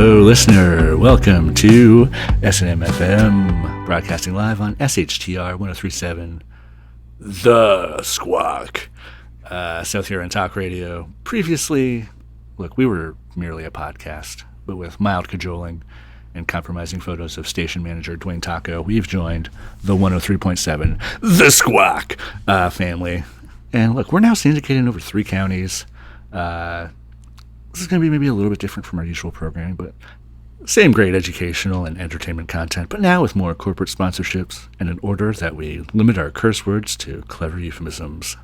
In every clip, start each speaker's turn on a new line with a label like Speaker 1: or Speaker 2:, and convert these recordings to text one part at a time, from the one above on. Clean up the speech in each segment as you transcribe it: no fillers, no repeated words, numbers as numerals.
Speaker 1: Hello, listener. Welcome to S&M FM, broadcasting live on SHTR 1037, The Squawk, South Huron Talk Radio. Previously, look, we were merely a podcast, but with mild cajoling and compromising photos of station manager Dwayne Taco, we've joined the 103.7, The Squawk family. And look, we're now syndicated in over 3 counties. This is going to be maybe a little bit different from our usual programming, but same great educational and entertainment content, but now with more corporate sponsorships and in order that we limit our curse words to clever euphemisms.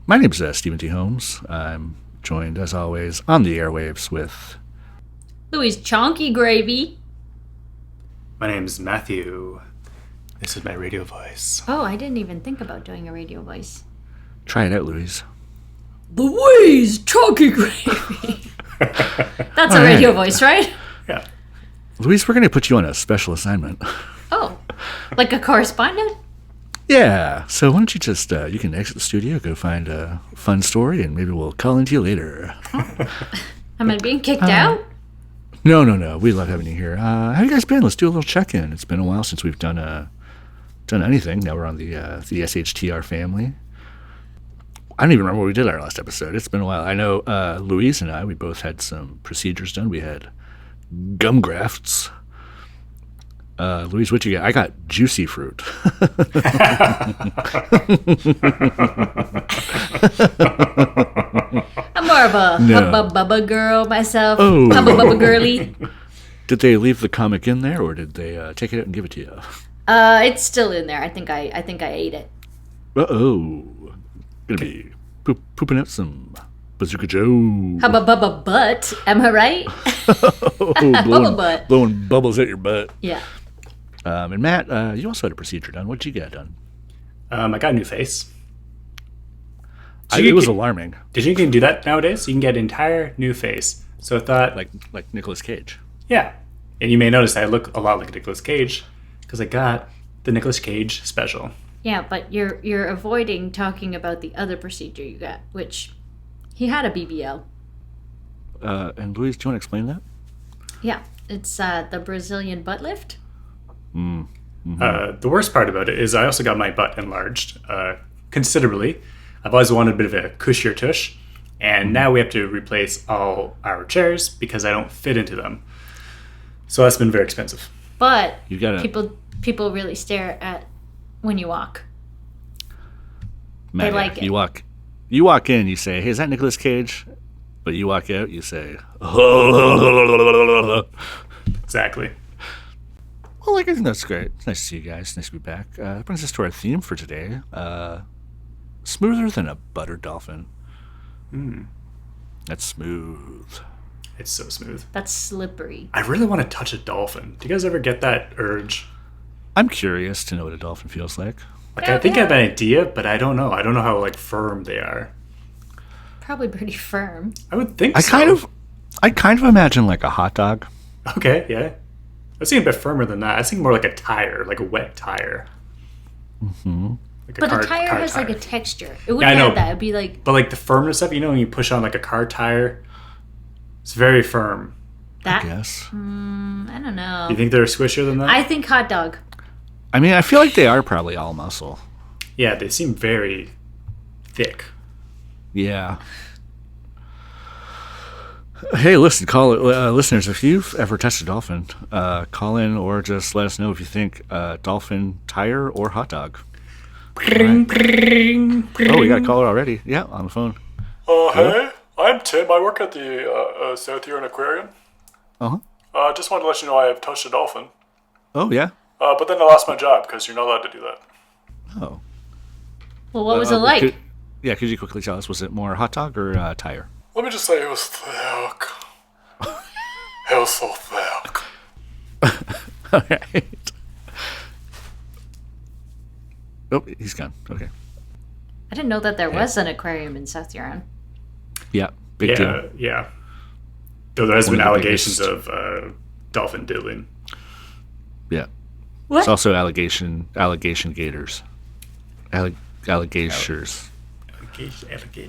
Speaker 1: My name is Stephen T. Holmes. I'm joined, as always, on the airwaves with
Speaker 2: Louis Chonky Gravy.
Speaker 3: My name's Matthew. This is my radio voice.
Speaker 2: Oh, I didn't even think about doing a radio voice.
Speaker 1: Try it out, Louise.
Speaker 2: Louise Chonky Gravy. That's a radio voice, right?
Speaker 3: Yeah.
Speaker 1: Louise, we're going to put you on a special assignment.
Speaker 2: Oh, like a correspondent?
Speaker 1: Yeah, so why don't you just, you can exit the studio, go find a fun story, and maybe we'll call into you later.
Speaker 2: Am I being kicked out?
Speaker 1: No. We love having you here. How you guys been? Let's do a little check-in. It's been a while since we've done anything. Now we're on the SHTR family. I don't even remember what we did our last episode. It's been a while. I know Louise and I, we both had some procedures done. We had gum grafts. Louise, what'd you get? I got juicy fruit.
Speaker 2: I'm more of a Hubba Bubba girl myself.
Speaker 1: Oh.
Speaker 2: Hubba Bubba girly.
Speaker 1: Did they leave the comic in there, or did they take it out and give it to you?
Speaker 2: It's still in there. I think I ate it.
Speaker 1: Uh-oh. Gonna be pooping out some Bazooka Joe.
Speaker 2: Hubba Bubba butt. Am I right? Bubba butt.
Speaker 1: Blowing bubbles at your butt.
Speaker 2: Yeah.
Speaker 1: And Matt, you also had a procedure done. What did you get done?
Speaker 3: I got a new face.
Speaker 1: It was alarming.
Speaker 3: Did you can do that nowadays? You can get an entire new face. So I thought...
Speaker 1: Like Nicolas Cage.
Speaker 3: Yeah. And you may notice I look a lot like Nicolas Cage because I got the Nicolas Cage special.
Speaker 2: Yeah, but you're avoiding talking about the other procedure you got, which he had a BBL.
Speaker 1: And Louise, do you want to explain that?
Speaker 2: Yeah, it's the Brazilian butt lift.
Speaker 3: Mm-hmm. The worst part about it is I also got my butt enlarged considerably. I've always wanted a bit of a cushier tush, and now we have to replace all our chairs because I don't fit into them. So that's been very expensive.
Speaker 2: But
Speaker 1: you gotta...
Speaker 2: people really stare at when you walk.
Speaker 1: Matt,
Speaker 2: they like it.
Speaker 1: You walk in, you say, "Hey, is that Nicolas Cage?" But you walk out, you say,
Speaker 3: Exactly.
Speaker 1: Well, I think that's great. It's nice to see you guys. Nice to be back. That brings us to our theme for today. Smoother than a butter dolphin. That's smooth.
Speaker 3: It's so smooth.
Speaker 2: That's slippery.
Speaker 3: I really want to touch a dolphin. Do you guys ever get that urge?
Speaker 1: I'm curious to know what a dolphin feels like.
Speaker 3: I think I have an idea, but I don't know. I don't know how firm they are.
Speaker 2: Probably pretty firm.
Speaker 3: I would think
Speaker 1: I
Speaker 3: so.
Speaker 1: kind of imagine like a hot dog.
Speaker 3: Okay, yeah. I was thinking a bit firmer than that. I was thinking more like a tire, like a wet tire.
Speaker 1: Mm-hmm.
Speaker 3: Like
Speaker 2: a tire has like a texture. It wouldn't have that. It'd be like...
Speaker 3: But like the firmness of it, when you push on like a car tire, it's very firm.
Speaker 2: That?
Speaker 1: I guess.
Speaker 2: I don't know.
Speaker 3: You think they're squishier than that?
Speaker 2: I think hot dog.
Speaker 1: I mean, I feel like they are probably all muscle.
Speaker 3: Yeah, they seem very thick.
Speaker 1: Yeah. Hey, listen, listeners, if you've ever touched a dolphin, call in or just let us know if you think dolphin tire or hot dog.
Speaker 3: Bring, bring, bring.
Speaker 1: Oh, we got a caller already. Yeah, on the phone.
Speaker 4: Hey, I'm Tim. I work at the South Huron Aquarium.
Speaker 1: Uh-huh.
Speaker 4: Just wanted to let you know I have touched a dolphin.
Speaker 1: Oh, yeah?
Speaker 4: But then I lost my job because you're not allowed to do that.
Speaker 1: Oh.
Speaker 2: Well, what was it like?
Speaker 1: Could you quickly tell us, was it more hot dog or tire?
Speaker 4: Let me just say it was thick. It was so thick.
Speaker 1: All right. Oh, he's gone. Okay.
Speaker 2: I didn't know that there was an aquarium in South Huron.
Speaker 1: Yeah, big deal.
Speaker 3: Yeah. Though there has
Speaker 1: One
Speaker 3: been
Speaker 1: of the
Speaker 3: allegations
Speaker 1: biggest.
Speaker 3: of dolphin diddling.
Speaker 1: Yeah.
Speaker 2: What?
Speaker 1: It's also allegation gators. Alligators.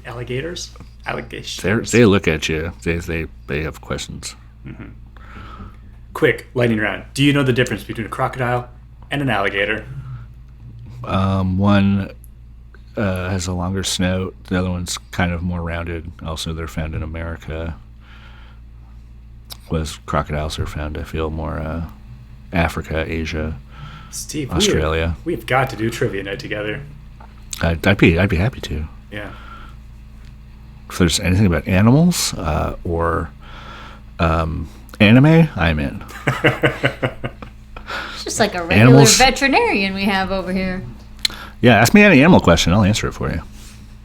Speaker 3: Alligators? Allegations.
Speaker 1: They look at you. They have questions.
Speaker 3: Mm-hmm. quick, lightning round. Do you know the difference between a crocodile and an alligator?
Speaker 1: One has a longer snout. The other one's kind of more rounded. Also, they're found in America. Whereas crocodiles are found, I feel, more Africa, Asia,
Speaker 3: Steve,
Speaker 1: Australia.
Speaker 3: We've got to do trivia night together.
Speaker 1: I'd be happy to.
Speaker 3: Yeah.
Speaker 1: If there's anything about animals or anime, I'm in.
Speaker 2: It's just like a regular veterinarian we have over here.
Speaker 1: Yeah, ask me any animal question. I'll answer it for you.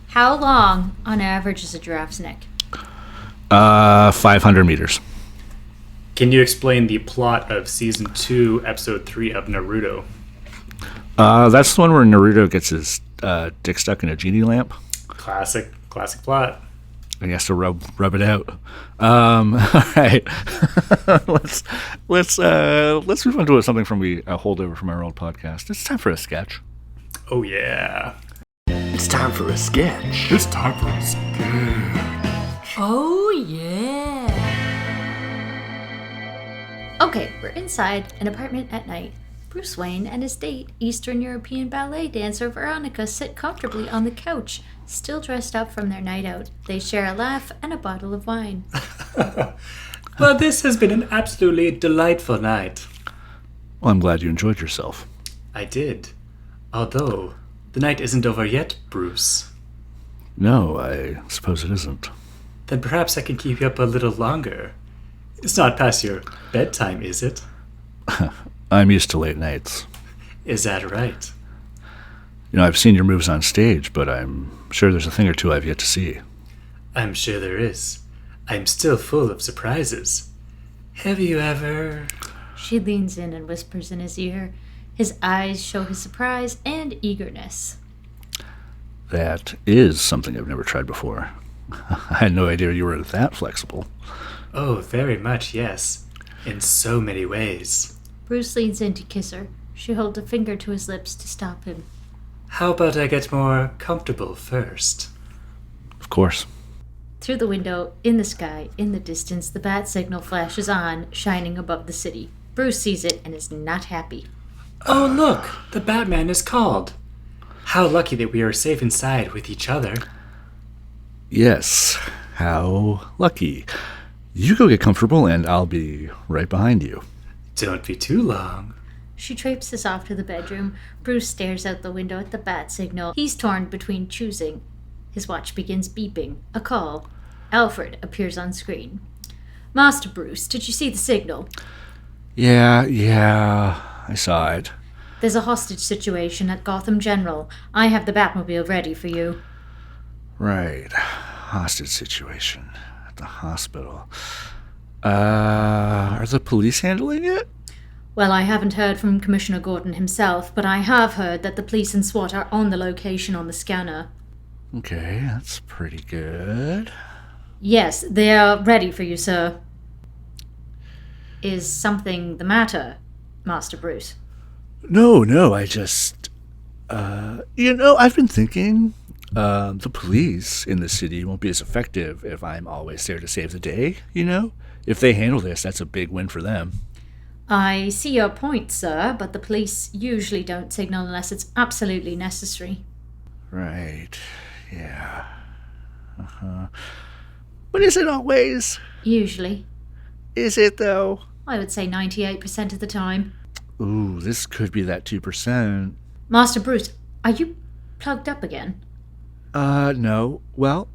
Speaker 2: How long, on average, is a giraffe's neck?
Speaker 1: 500 meters.
Speaker 3: Can you explain the plot of Season 2, Episode 3 of Naruto?
Speaker 1: That's the one where Naruto gets his dick stuck in a genie lamp.
Speaker 3: Classic plot.
Speaker 1: And he has to rub it out. All right. let's move on to something from a holdover from our old podcast. It's time for a sketch.
Speaker 3: Oh yeah.
Speaker 5: It's time for a sketch.
Speaker 4: It's time for a sketch.
Speaker 2: Oh, yeah. Okay, we're inside an apartment at night. Bruce Wayne and his date, Eastern European ballet dancer Veronica, sit comfortably on the couch, still dressed up from their night out. They share a laugh and a bottle of wine.
Speaker 3: Well, this has been an absolutely delightful night.
Speaker 1: Well, I'm glad you enjoyed yourself.
Speaker 3: I did. Although, the night isn't over yet, Bruce.
Speaker 1: No, I suppose it isn't.
Speaker 3: Then perhaps I can keep you up a little longer. It's not past your bedtime, is it?
Speaker 1: I'm used to late nights.
Speaker 3: Is that right?
Speaker 1: You know, I've seen your moves on stage, but I'm sure there's a thing or two I've yet to see.
Speaker 3: I'm sure there is. I'm still full of surprises. Have you ever...
Speaker 2: She leans in and whispers in his ear. His eyes show his surprise and eagerness.
Speaker 1: That is something I've never tried before. I had no idea you were that flexible.
Speaker 3: Oh, very much, yes. In so many ways.
Speaker 2: Bruce leans in to kiss her. She holds a finger to his lips to stop him.
Speaker 3: How about I get more comfortable first?
Speaker 1: Of course.
Speaker 2: Through the window, in the sky, in the distance, the bat signal flashes on, shining above the city. Bruce sees it and is not happy.
Speaker 3: Oh, look! The Batman is called! How lucky that we are safe inside with each other.
Speaker 1: Yes, how lucky. You go get comfortable and I'll be right behind you.
Speaker 3: Don't be too long.
Speaker 2: She traipses off to the bedroom. Bruce stares out the window at the bat signal. He's torn between choosing. His watch begins beeping. A call. Alfred appears on screen. Master Bruce, did you see the signal?
Speaker 1: Yeah, I saw it.
Speaker 2: There's a hostage situation at Gotham General. I have the Batmobile ready for you.
Speaker 1: Right. Hostage situation at the hospital. Are the police handling it?
Speaker 2: Well, I haven't heard from Commissioner Gordon himself, but I have heard that the police and SWAT are on the location on the scanner.
Speaker 1: Okay, that's pretty good.
Speaker 2: Yes, they are ready for you, sir. Is something the matter, Master Bruce?
Speaker 1: No, I just... I've been thinking the police in the city won't be as effective if I'm always there to save the day, If they handle this, that's a big win for them.
Speaker 2: I see your point, sir, but the police usually don't signal unless it's absolutely necessary.
Speaker 1: Right, yeah. But is it always?
Speaker 2: Usually.
Speaker 1: Is it, though?
Speaker 2: I would say 98% of the time.
Speaker 1: Ooh, this could be that 2%.
Speaker 2: Master Bruce, are you plugged up again?
Speaker 1: No. Well,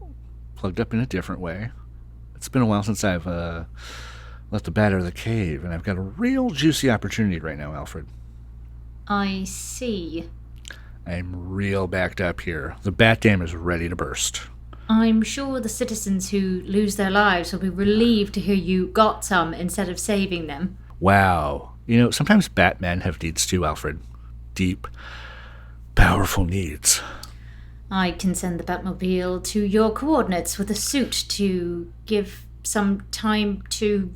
Speaker 1: plugged up in a different way. It's been a while since I've, left the bat out of the cave, and I've got a real juicy opportunity right now, Alfred.
Speaker 2: I see.
Speaker 1: I'm real backed up here. The bat dam is ready to burst.
Speaker 2: I'm sure the citizens who lose their lives will be relieved to hear you got some instead of saving them.
Speaker 1: Wow. Sometimes Batmen have needs too, Alfred. Deep, powerful needs.
Speaker 2: I can send the Batmobile to your coordinates with a suit to give some time to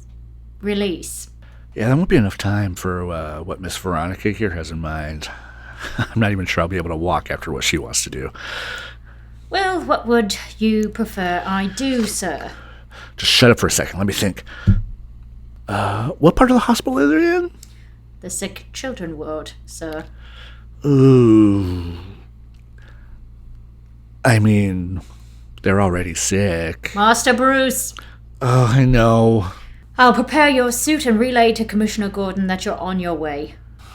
Speaker 2: release.
Speaker 1: Yeah, there won't be enough time for what Miss Veronica here has in mind. I'm not even sure I'll be able to walk after what she wants to do.
Speaker 2: Well, what would you prefer I do, sir?
Speaker 1: Just shut up for a second. Let me think. What part of the hospital are they in?
Speaker 2: The sick children ward, sir.
Speaker 1: Ooh. I mean, they're already sick.
Speaker 2: Master Bruce!
Speaker 1: Oh, I know.
Speaker 2: I'll prepare your suit and relay to Commissioner Gordon that you're on your way.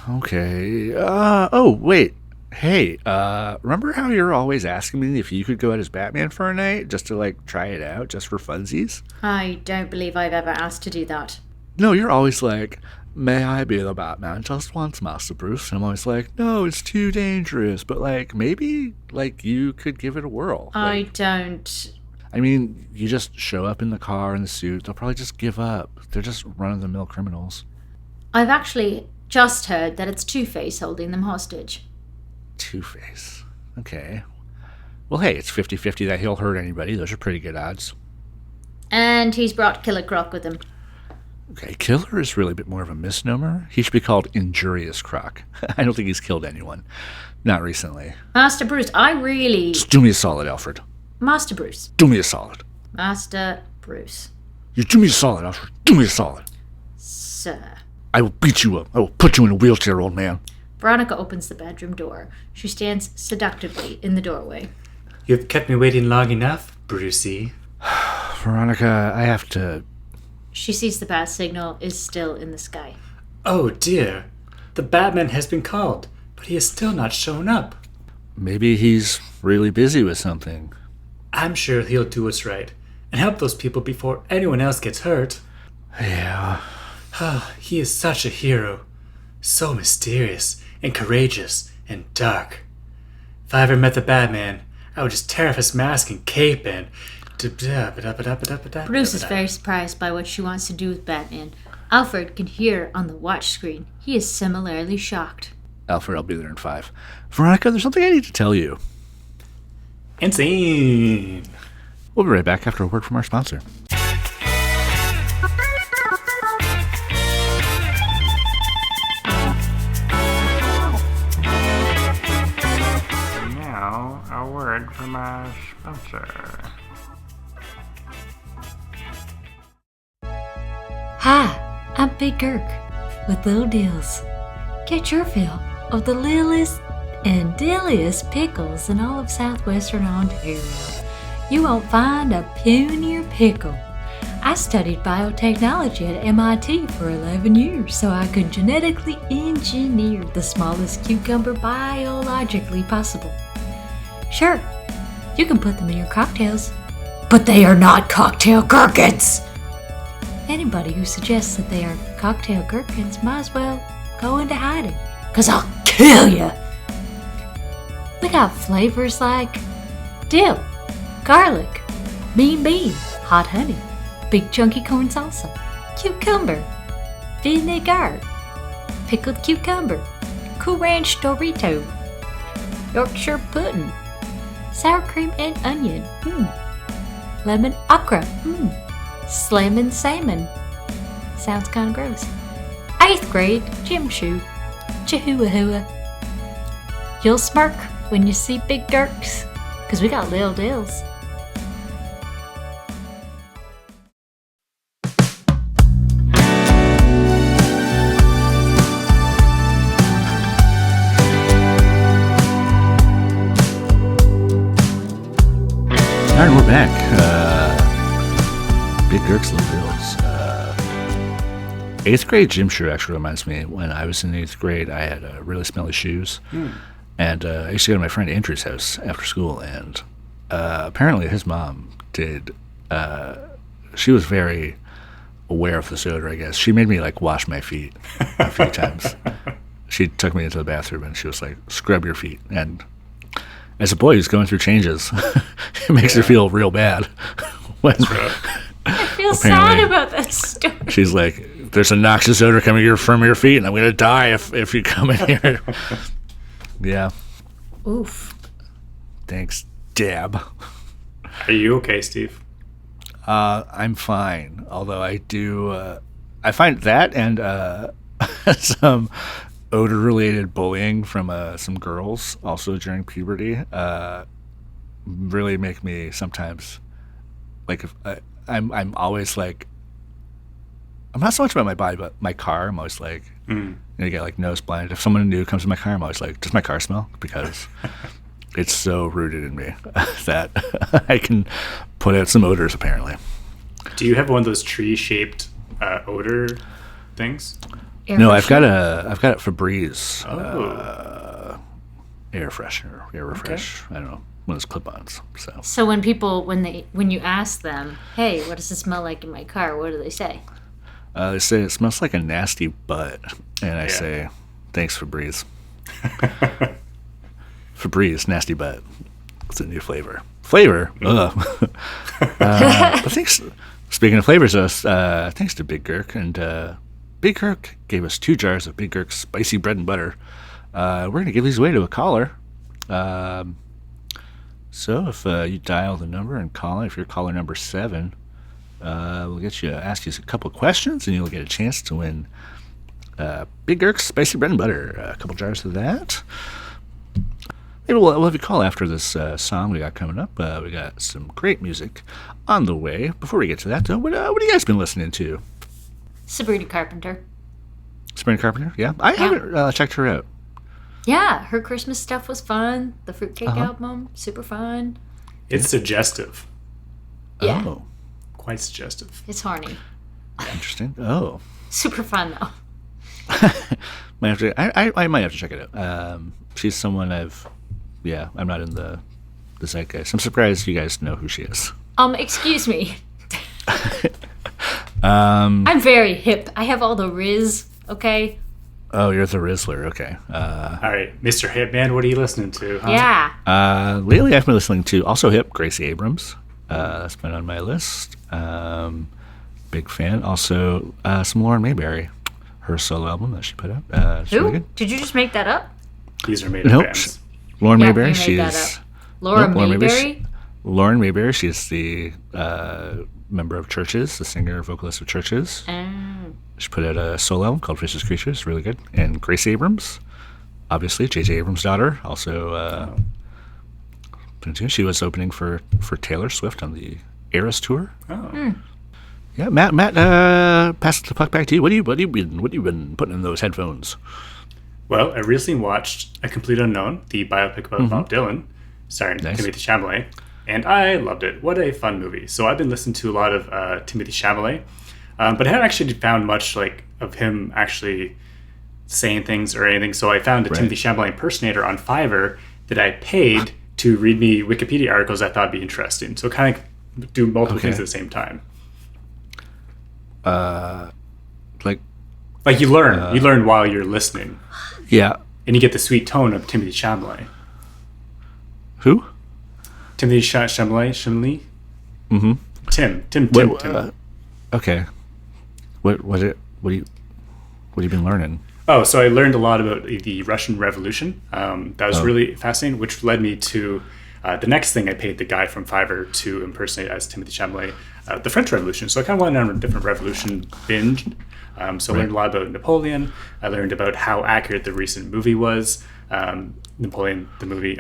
Speaker 1: Okay. Oh, wait. Hey, remember how you're always asking me if you could go out as Batman for a night just to, like, try it out, just for funsies?
Speaker 2: I don't believe I've ever asked to do that.
Speaker 1: No, you're always like, may I be the Batman just once, Master Bruce? And I'm always like, no, it's too dangerous. But, like, maybe, like, you could give it a whirl.
Speaker 2: I don't...
Speaker 1: I mean, you just show up in the car in the suit. They'll probably just give up. They're just run-of-the-mill criminals.
Speaker 2: I've actually just heard that it's Two-Face holding them hostage.
Speaker 1: Two-Face. Okay. Well, hey, it's 50-50 that he'll hurt anybody. Those are pretty good odds.
Speaker 2: And he's brought Killer Croc with him.
Speaker 1: Okay, killer is really a bit more of a misnomer. He should be called Injurious Croc. I don't think he's killed anyone. Not recently.
Speaker 2: Master Bruce, I really...
Speaker 1: Just do me a solid, Alfred.
Speaker 2: Master Bruce.
Speaker 1: Do me a solid.
Speaker 2: Master Bruce.
Speaker 1: You do me a solid, Alfred. Do me a solid.
Speaker 2: Sir.
Speaker 1: I will beat you up. I will put you in a wheelchair, old man.
Speaker 2: Veronica opens the bedroom door. She stands seductively in the doorway.
Speaker 3: You've kept me waiting long enough, Brucey.
Speaker 1: Veronica, I have to...
Speaker 2: She sees the bat signal is still in the sky.
Speaker 3: Oh dear. The Batman has been called, but he has still not shown up.
Speaker 1: Maybe he's really busy with something.
Speaker 3: I'm sure he'll do what's right and help those people before anyone else gets hurt.
Speaker 1: Yeah.
Speaker 3: He is such a hero. So mysterious and courageous and dark. If I ever met the Batman, I would just tear off his mask and cape and...
Speaker 2: Bruce is very surprised by what she wants to do with Batman. Alfred can hear on the watch screen. He is similarly shocked.
Speaker 1: Alfred, I'll be there in 5. Veronica, there's something I need to tell you.
Speaker 3: Insane.
Speaker 1: We'll be right back after a word from our sponsor.
Speaker 6: Now, a word from our sponsor.
Speaker 7: Hi, I'm Big Gurk with Little Dills. Get your fill of the littlest and dilliest pickles in all of southwestern Ontario. You won't find a punier pickle. I studied biotechnology at MIT for 11 years so I could genetically engineer the smallest cucumber biologically possible. Sure, you can put them in your cocktails, but they are not cocktail gherkins! Anybody who suggests that they are cocktail gherkins might as well go into hiding, 'cause I'll kill you! We got flavors like dill, garlic, mean bean, hot honey, big chunky corn salsa, cucumber, vinegar, pickled cucumber, Cool Ranch Dorito, Yorkshire pudding, sour cream and onion, lemon okra, slammin' salmon. Sounds kinda gross. 8th grade gym shoe, chihuahua. You'll smirk when you see Big Gurks, 'cause we got Little Dills.
Speaker 1: Alright, we're back. Big Gurk's Little Dills. 8th grade gym shoe actually reminds me, when I was in 8th grade, I had really smelly shoes. And I used to go to my friend Andrew's house after school, and apparently his mom did, she was very aware of this odor, I guess. She made me, like, wash my feet a few times. She took me into the bathroom, and she was like, scrub your feet. And as a boy who's going through changes, it makes her feel real bad. When,
Speaker 2: I feel sad about that story.
Speaker 1: she's like, there's a noxious odor coming from your feet, and I'm going to die if you come in here. Yeah.
Speaker 2: Oof.
Speaker 1: Thanks, Dab.
Speaker 3: Are you okay, Steve?
Speaker 1: I'm fine. Although I do, I find that and some odor-related bullying from some girls, also during puberty, really make me sometimes, like, if I'm always like, I'm not so much about my body, but my car. I'm always like, you get like nose blind. If someone new comes in my car, I'm always like, does my car smell? Because it's so rooted in me that I can put out some odors. Apparently.
Speaker 3: Do you have one of those tree-shaped odor things?
Speaker 1: No, I've got a Febreze air freshener, air refresh. I don't know, one of those clip-ons.
Speaker 2: So when people when you ask them, hey, what does it smell like in my car? What do they say?
Speaker 1: They say it smells like a nasty butt, and I say, thanks, Febreze. Febreze, nasty butt. It's a new flavor. Ugh. But speaking of flavors, thanks to Big Gurk, and Big Gurk gave us 2 jars of Big Gurk's spicy bread and butter. We're going to give these away to a caller. So if you dial the number and call it, if you're caller number 7, we'll ask you a couple questions, and you'll get a chance to win Big Gurk's spicy bread and butter. A couple jars of that. Maybe we'll have you call after this song we got coming up. We got some great music on the way. Before we get to that, though, what have you guys been listening to?
Speaker 2: Sabrina Carpenter.
Speaker 1: Sabrina Carpenter? Yeah. I haven't checked her out.
Speaker 2: Yeah, her Christmas stuff was fun. The Fruitcake album, super fun.
Speaker 3: It's suggestive.
Speaker 2: Yeah.
Speaker 1: Oh.
Speaker 3: Quite suggestive.
Speaker 2: It's horny.
Speaker 1: Interesting. Oh.
Speaker 2: Super fun, though.
Speaker 1: I might have to check it out. She's someone I'm not in the zeitgeist. I'm surprised you guys know who she is.
Speaker 2: Excuse me. I'm very hip. I have all the Riz, okay?
Speaker 1: Oh, you're the Rizzler, okay.
Speaker 3: All right, Mr. Hitman, what are you listening to? Huh?
Speaker 2: Yeah.
Speaker 1: Lately I've been listening to, also hip, Gracie Abrams. That's been on my list. Big fan. Also, some Lauren Mayberry. Her solo album that she put out. It's
Speaker 2: Who?
Speaker 1: really good.
Speaker 2: Did you just make that up?
Speaker 3: These are made up
Speaker 1: Nope.
Speaker 3: bands.
Speaker 1: Lauren
Speaker 2: Yeah,
Speaker 1: Mayberry,
Speaker 2: you made that
Speaker 1: she's...
Speaker 2: up. Laura
Speaker 1: Nope,
Speaker 2: Mayberry?
Speaker 1: Lauren Mayberry, she's the member of Churches, the singer, vocalist of Churches. She put out a solo album called Vicious Creatures, really good. And Grace Abrams, obviously, J.J. Abrams' daughter, also... she was opening for Taylor Swift on the Eras tour.
Speaker 3: Oh.
Speaker 1: Yeah, Matt, pass the puck back to you. What have you been putting in those headphones?
Speaker 3: Well, I recently watched A Complete Unknown, the biopic about Bob Dylan, starring Timothée Chalamet, and I loved it. What a fun movie. So I've been listening to a lot of Timothée Chalamet, but I haven't actually found much of him actually saying things or anything. So I found a Timothée Chalamet impersonator on Fiverr that I paid to read me Wikipedia articles I thought would be interesting. So kind of do multiple things at the same time. Like you learn while you're listening.
Speaker 1: Yeah.
Speaker 3: And you get the sweet tone of Timothée Chalamet.
Speaker 1: Who?
Speaker 3: Timothée Chalamet?
Speaker 1: Mm-hmm.
Speaker 3: Tim.
Speaker 1: Okay. What have you been learning?
Speaker 3: Oh, so I learned a lot about the Russian Revolution. That was really fascinating, which led me to the next thing I paid the guy from Fiverr to impersonate as Timothée Chalamet, the French Revolution. So I kind of went on a different revolution binge. So I learned a lot about Napoleon. I learned about how accurate the recent movie was. Napoleon, the movie.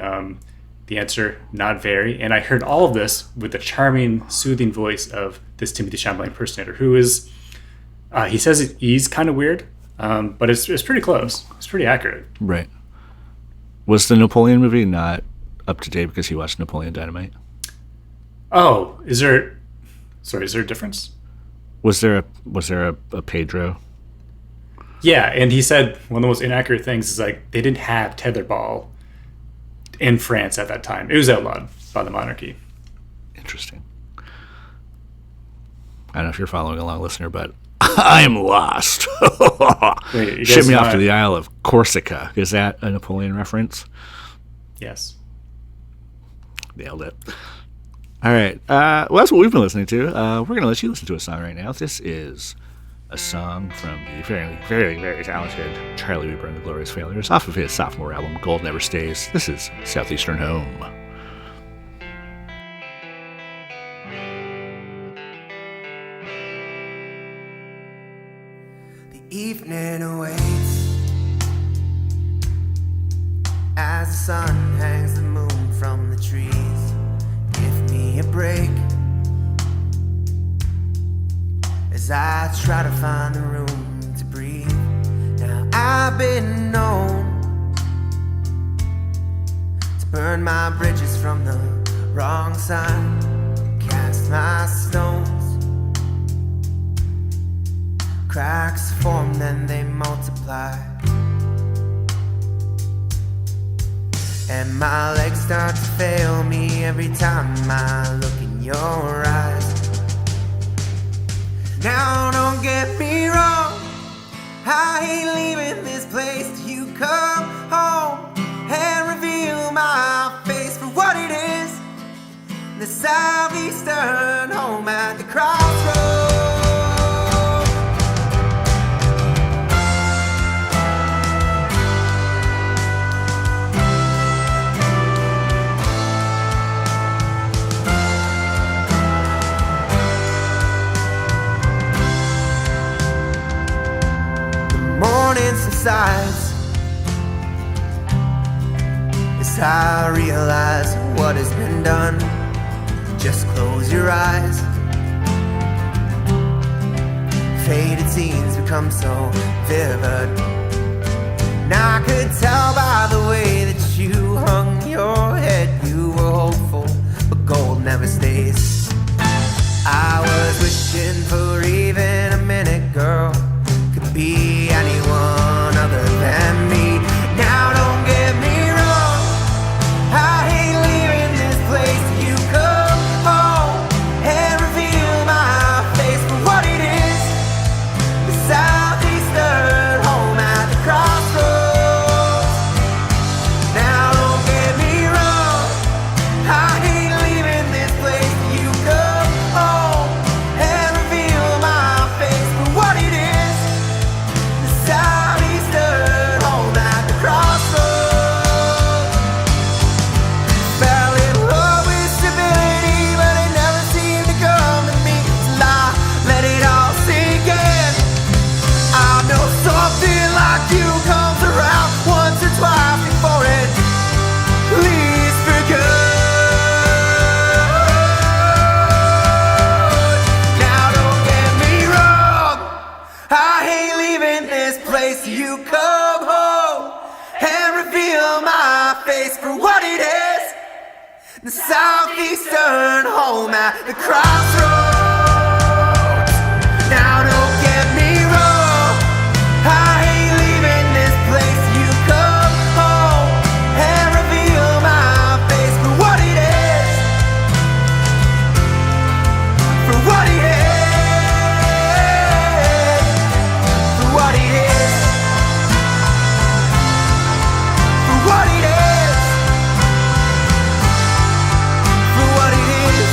Speaker 3: The answer, not very. And I heard all of this with the charming, soothing voice of this Timothée Chalamet impersonator, who is, he says he's kind of weird, but it's pretty close. It's pretty accurate.
Speaker 1: Right. Was the Napoleon movie not up to date because he watched Napoleon Dynamite?
Speaker 3: Oh, is there a difference?
Speaker 1: Was there a Pedro?
Speaker 3: Yeah, and he said one of the most inaccurate things is like they didn't have tetherball in France at that time. It was outlawed by the monarchy.
Speaker 1: Interesting. I don't know if you're following along, listener, but I'm lost.
Speaker 3: Wait,
Speaker 1: Ship me off to the Isle of Corsica. Is that a Napoleon reference?
Speaker 3: Yes.
Speaker 1: Nailed it. All right. Well, that's what we've been listening to. We're going to let you listen to a song right now. This is a song from the very, very, very talented Charlie Weber and the Glorious Failures off of his sophomore album, Gold Never Stays. This is Southeastern Home.
Speaker 8: The evening awaits as the sun hangs the moon from the trees. Give me a break as I I try to find the room to breathe. Now I've been known to burn my bridges from the wrong side, cast my stones. Cracks form, then they multiply, and my legs start to fail me every time I look in your eyes. Now don't get me wrong, I ain't leaving this place till you come home and reveal my face for what it is. The southeastern home at the crossroads. Morning subsides as I realize what has been done. Just close your eyes. Faded scenes become so vivid. Now I could tell by the way that you hung your head. You were hopeful, but gold never stays. I was wishing for even a minute, girl, could be anyone other than me. Now don't get me wrong, I ain't leaving this place till you come home and reveal my face for what it is. The southeastern home at the crossroads. Now don't get me wrong, I ain't leaving this place till you come home and reveal my face for what it is. Southeastern home at the crossroads. Fell in love with stability, but it never seemed to come to me till I let it all sink in. I know something like you comes around once or twice before it leaves for good. Now don't get me wrong, I ain't leaving this place till you come home and reveal my face for what it is. The southeastern home at the crossroads. Now don't get me wrong, I ain't leaving this place till you come home and reveal my face for what it is. For what it is. For what it is. For what it is. For what it is.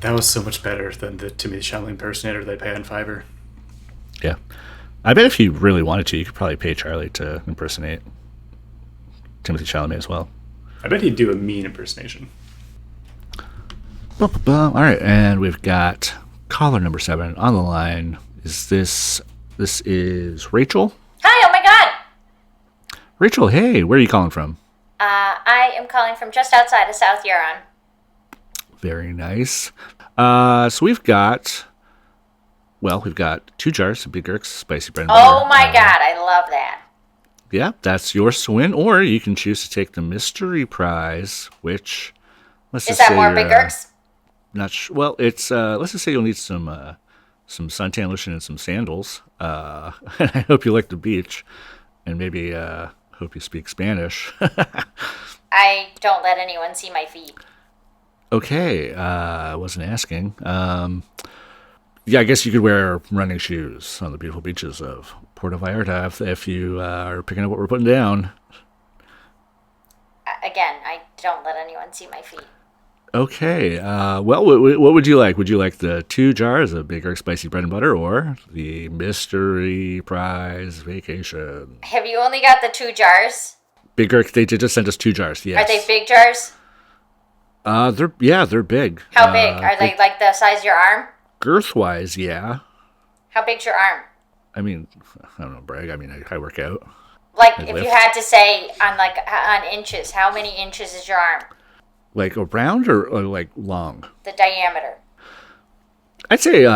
Speaker 3: That was so much better than the Timothy Chalamet impersonator they pay on Fiverr.
Speaker 1: Yeah. I bet if you really wanted to, you could probably pay Charlie to impersonate Timothy Chalamet as well.
Speaker 3: I bet he'd do a mean impersonation.
Speaker 1: All right, and we've got caller number 7 on the line. This is Rachel.
Speaker 9: Hi, oh my god!
Speaker 1: Rachel, hey, where are you calling from?
Speaker 9: I am calling from just outside of South Huron.
Speaker 1: Very nice. So we've got 2 jars of Big Gurk's spicy bread and butter.
Speaker 9: Oh my god, I love that.
Speaker 1: Yeah, that's yours to win, or you can choose to take the mystery prize, which let's
Speaker 9: Is
Speaker 1: just
Speaker 9: that
Speaker 1: say
Speaker 9: more Big Gurk's?
Speaker 1: Not sure. Well, it's let's just say you'll need some suntan lotion and some sandals. I hope you like the beach, and maybe hope you speak Spanish.
Speaker 9: I don't let anyone see my feet.
Speaker 1: Okay, I wasn't asking. Yeah, I guess you could wear running shoes on the beautiful beaches of Puerto Vallarta if you are picking up what we're putting down.
Speaker 9: Again, I don't let anyone see my feet.
Speaker 1: Okay. Well, what would you like? Would you like the 2 jars of Big Gurk spicy bread and butter, or the mystery prize vacation?
Speaker 9: Have you only got the 2 jars?
Speaker 1: Big Gurk, they just sent us 2 jars. Yes.
Speaker 9: Are they big jars?
Speaker 1: They're big.
Speaker 9: How big? Are they like the size of your arm?
Speaker 1: Girth-wise, yeah.
Speaker 9: How big's your arm?
Speaker 1: I mean, I don't know, brag. I mean, I work out.
Speaker 9: Like,
Speaker 1: I
Speaker 9: if
Speaker 1: lift.
Speaker 9: you had to say on inches, how many inches is your arm?
Speaker 1: Like around or like long?
Speaker 9: The diameter.
Speaker 1: I'd say,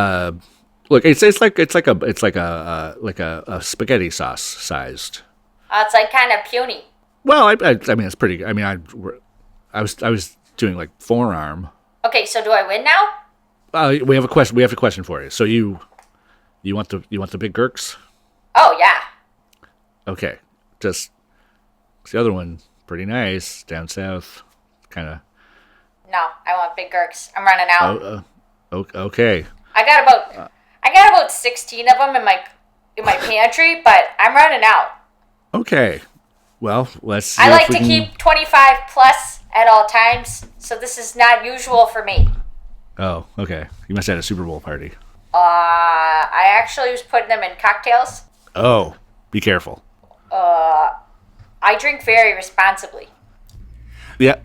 Speaker 1: look, it's like a spaghetti sauce sized.
Speaker 9: It's like kind of puny.
Speaker 1: Well, I mean, it's pretty. I mean, I was doing like forearm.
Speaker 9: Okay, so do I win now?
Speaker 1: We have a question. We have a question for you. So you want the Big Gurks?
Speaker 9: Oh yeah.
Speaker 1: Okay, just the other one, pretty nice down south, kind of.
Speaker 9: No, I want big Gurks. I'm running out.
Speaker 1: Okay.
Speaker 9: I got about 16 of them in my pantry, but I'm running out.
Speaker 1: Okay. Well, let's see
Speaker 9: I like
Speaker 1: if we
Speaker 9: to
Speaker 1: can...
Speaker 9: keep 25 plus at all times, so this is not usual for me.
Speaker 1: Oh, okay. You must have had a Super Bowl party.
Speaker 9: I actually was putting them in cocktails.
Speaker 1: Oh, be careful.
Speaker 9: I drink very responsibly.
Speaker 1: Yeah.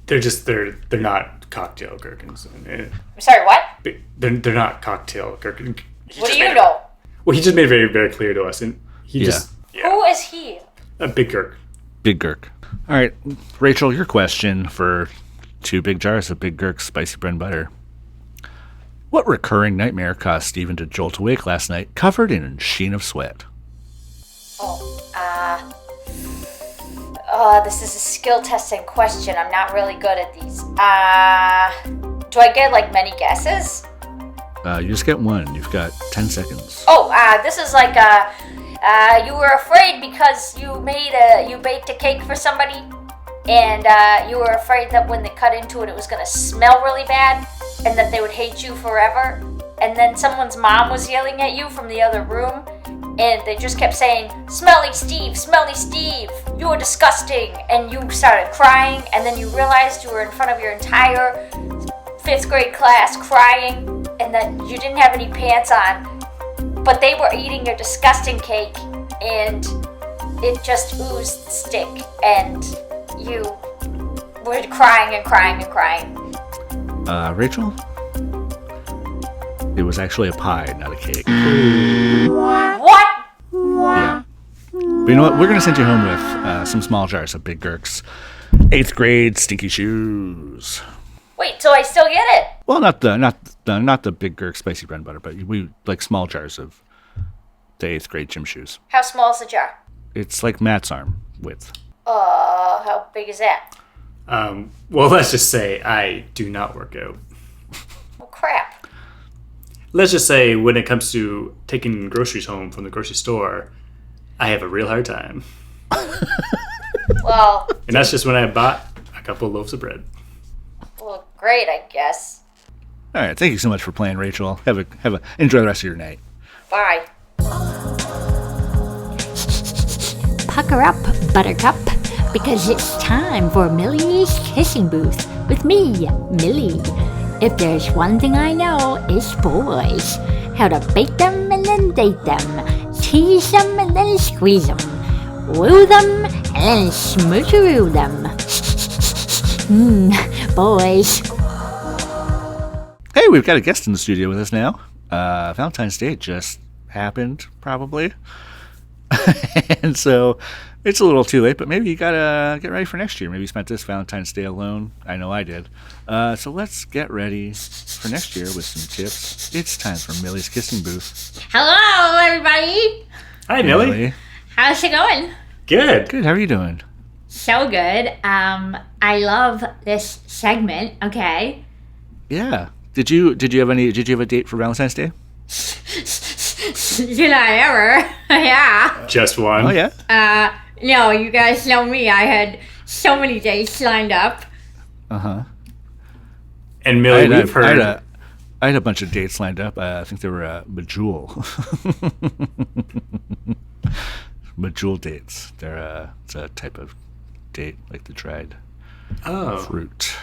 Speaker 3: They're not cocktail gherkins.
Speaker 9: I'm sorry, what?
Speaker 3: They're not cocktail gherkins.
Speaker 9: What do you know?
Speaker 3: Well, he just made it very, very clear to us, and he just
Speaker 9: Who is he?
Speaker 3: a big Gurk.
Speaker 1: Big Gurk. All right, Rachel, your question for 2 big jars of Big Gurk spicy bread and butter. What recurring nightmare caused Stephen to jolt awake last night, covered in a sheen of sweat?
Speaker 9: This is a skill testing question. I'm not really good at these. Do I get like many guesses?
Speaker 1: You just get one. You've got 10 seconds.
Speaker 9: This is like you were afraid because you baked a cake for somebody, and you were afraid that when they cut into it, it was gonna smell really bad, and that they would hate you forever. And then someone's mom was yelling at you from the other room, and they just kept saying, "Smelly Steve, you are disgusting," and you started crying, and then you realized you were in front of your entire 5th grade class crying, and that you didn't have any pants on, but they were eating your disgusting cake, and it just oozed stick, and you were crying and crying and crying.
Speaker 1: Rachel? It was actually a pie, not a cake.
Speaker 9: What?
Speaker 1: Yeah. But you know what? We're going to send you home with some small jars of Big Gurk's 8th grade stinky shoes.
Speaker 9: Wait, so I still get it?
Speaker 1: Well, not the Big Gurk spicy bread and butter, but we like small jars of the 8th grade gym shoes.
Speaker 9: How small is the jar?
Speaker 1: It's like Matt's arm width.
Speaker 9: How big is that?
Speaker 3: Well, let's just say I do not work out.
Speaker 9: Oh, crap.
Speaker 3: Let's just say when it comes to taking groceries home from the grocery store, I have a real hard time.
Speaker 9: Well...
Speaker 3: And that's just when I bought a couple loaves of bread.
Speaker 9: Well, great, I guess.
Speaker 1: All right, thank you so much for playing, Rachel. Enjoy the rest of your night.
Speaker 9: Bye.
Speaker 7: Pucker up, Buttercup, because it's time for Millie's Kissing Booth with me, Millie. If there's one thing I know, it's boys. How to bake them and then date them, tease them and then squeeze them, woo them and then smoocheroo them. Boys.
Speaker 1: Hey, we've got a guest in the studio with us now. Valentine's Day just happened, probably. And so it's a little too late, but maybe you gotta get ready for next year. Maybe you spent this Valentine's Day alone. I know I did. So let's get ready for next year with some tips. It's time for Millie's Kissing Booth.
Speaker 2: Hello, everybody.
Speaker 3: Hi, Millie.
Speaker 2: How's it going?
Speaker 3: Good.
Speaker 1: Good. How are you doing?
Speaker 2: So good. I love this segment. Okay.
Speaker 1: Yeah. Did you have a date for Valentine's Day?
Speaker 2: Did I ever? Yeah.
Speaker 3: Just one.
Speaker 1: Oh yeah.
Speaker 2: No, you guys know me. I had so many dates lined up.
Speaker 1: Uh-huh.
Speaker 3: And Millie, we've heard...
Speaker 1: I had a bunch of dates lined up. I think they were Bejewel. Bejewel dates. They're it's a type of date, like the dried fruit.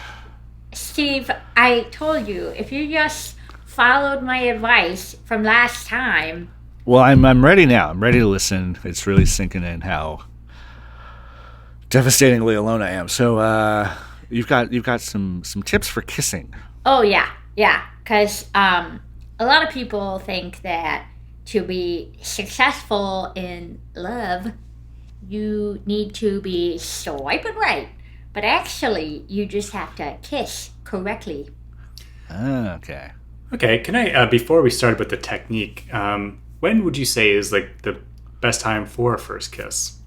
Speaker 2: Steve, I told you, if you just followed my advice from last time.
Speaker 1: Well, I'm ready now. I'm ready to listen. It's really sinking in how devastatingly alone I am. So you've got some tips for kissing.
Speaker 2: Oh yeah, because a lot of people think that to be successful in love, you need to be swiping right, but actually you just have to kiss correctly.
Speaker 1: Okay.
Speaker 3: Okay, can I, before we start with the technique, when would you say is like the best time for a first kiss?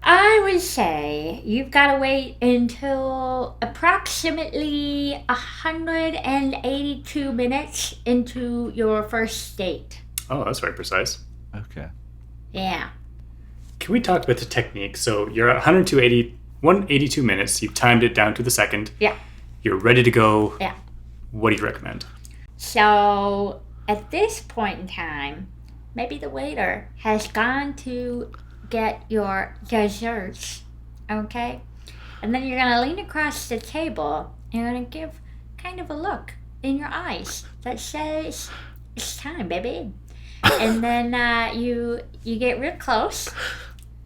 Speaker 2: I would say you've got to wait until approximately 182 minutes into your first date.
Speaker 3: Oh, that's very precise.
Speaker 1: Okay.
Speaker 2: Yeah.
Speaker 3: Can we talk about the technique? So you're at 182 minutes. You've timed it down to the second.
Speaker 2: Yeah.
Speaker 3: You're ready to go.
Speaker 2: Yeah.
Speaker 3: What do you recommend?
Speaker 2: So at this point in time, maybe the waiter has gone to get your desserts, okay? And then you're going to lean across the table and you're going to give kind of a look in your eyes that says, it's time, baby. And then you get real close.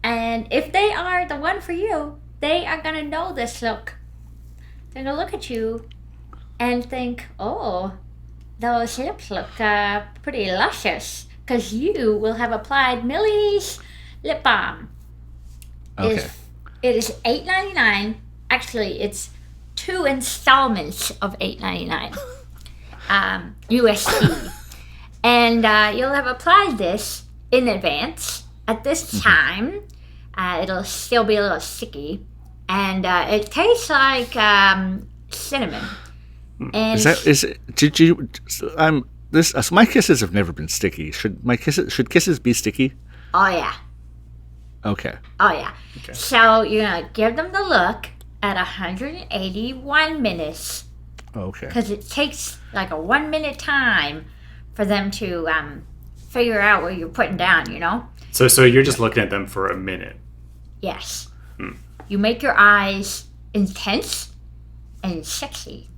Speaker 2: And if they are the one for you, they are going to know this look. They're going to look at you and think, oh, those lips look pretty luscious, because you will have applied Millie's lip balm.
Speaker 1: Okay.
Speaker 2: It is $8.99. Actually, it's 2 installments of $8.99 USD. And you'll have applied this in advance. At this time, it'll still be a little sticky. And it tastes like cinnamon. And my kisses have never been sticky. Should kisses be sticky? Oh yeah.
Speaker 1: Okay.
Speaker 2: Oh yeah. Okay. So you're gonna give them the look at 181 minutes.
Speaker 1: Okay.
Speaker 2: Because it takes like a 1 minute time for them to figure out what you're putting down. You know.
Speaker 3: So you're just looking at them for a minute.
Speaker 2: Yes. You make your eyes intense and sexy.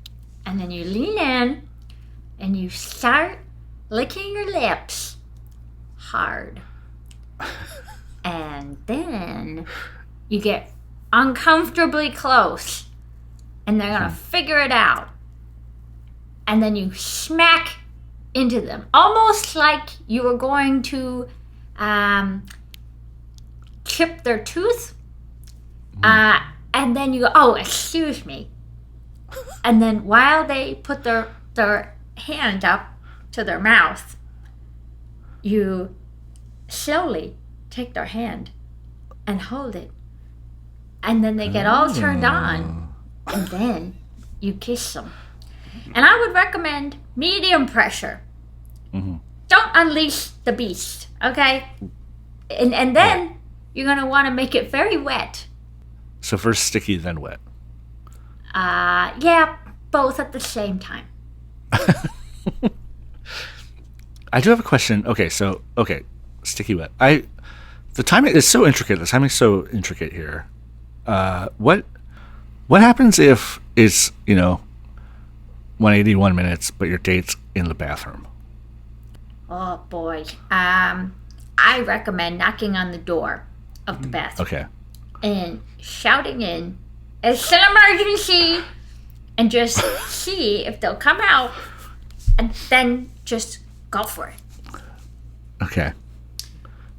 Speaker 2: And then you lean in and you start licking your lips hard. And then you get uncomfortably close and they're going to figure it out. And then you smack into them, almost like you were going to chip their tooth. And then you go, oh, excuse me. And then while they put their hand up to their mouth, you slowly take their hand and hold it. And then they get all turned on. And then you kiss them. And I would recommend medium pressure. Mm-hmm. Don't unleash the beast, okay? And then you're going to want to make it very wet.
Speaker 1: So first sticky, then wet.
Speaker 2: Yeah, both at the same time.
Speaker 1: I do have a question. Okay, sticky wet. The timing is so intricate. The timing's so intricate here. What happens if it's 181 minutes, but your date's in the bathroom?
Speaker 2: Oh boy. I recommend knocking on the door of the bathroom.
Speaker 1: Okay.
Speaker 2: And shouting in, it's an emergency, and just see if they'll come out, and then just go for it.
Speaker 1: Okay.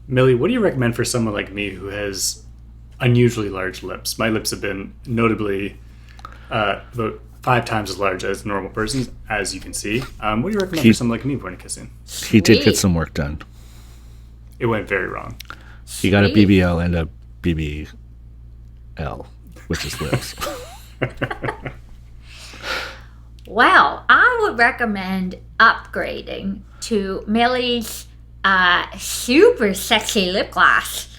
Speaker 3: Millie, what do you recommend for someone like me who has unusually large lips? My lips have been notably about 5 times as large as a normal person's, as you can see. What do you recommend for someone like me when kissing?
Speaker 1: He did get some work done.
Speaker 3: It went very wrong.
Speaker 1: He got a BBL and a BBL, which is lips.
Speaker 2: Well, I would recommend upgrading to Millie's super sexy lip gloss,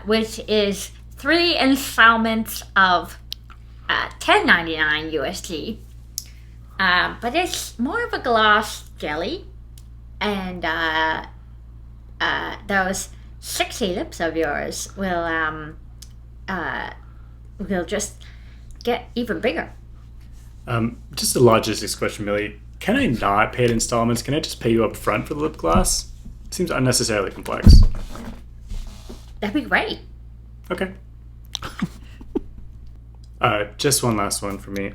Speaker 2: which is 3 installments of $10.99 USD. But it's more of a gloss jelly, and those sexy lips of yours will just get even bigger.
Speaker 3: Just a logistics question, Millie. Can I not pay it in installments? Can I just pay you up front for the lip gloss? Seems unnecessarily complex.
Speaker 2: That'd be great.
Speaker 3: Okay. Just one last one for me.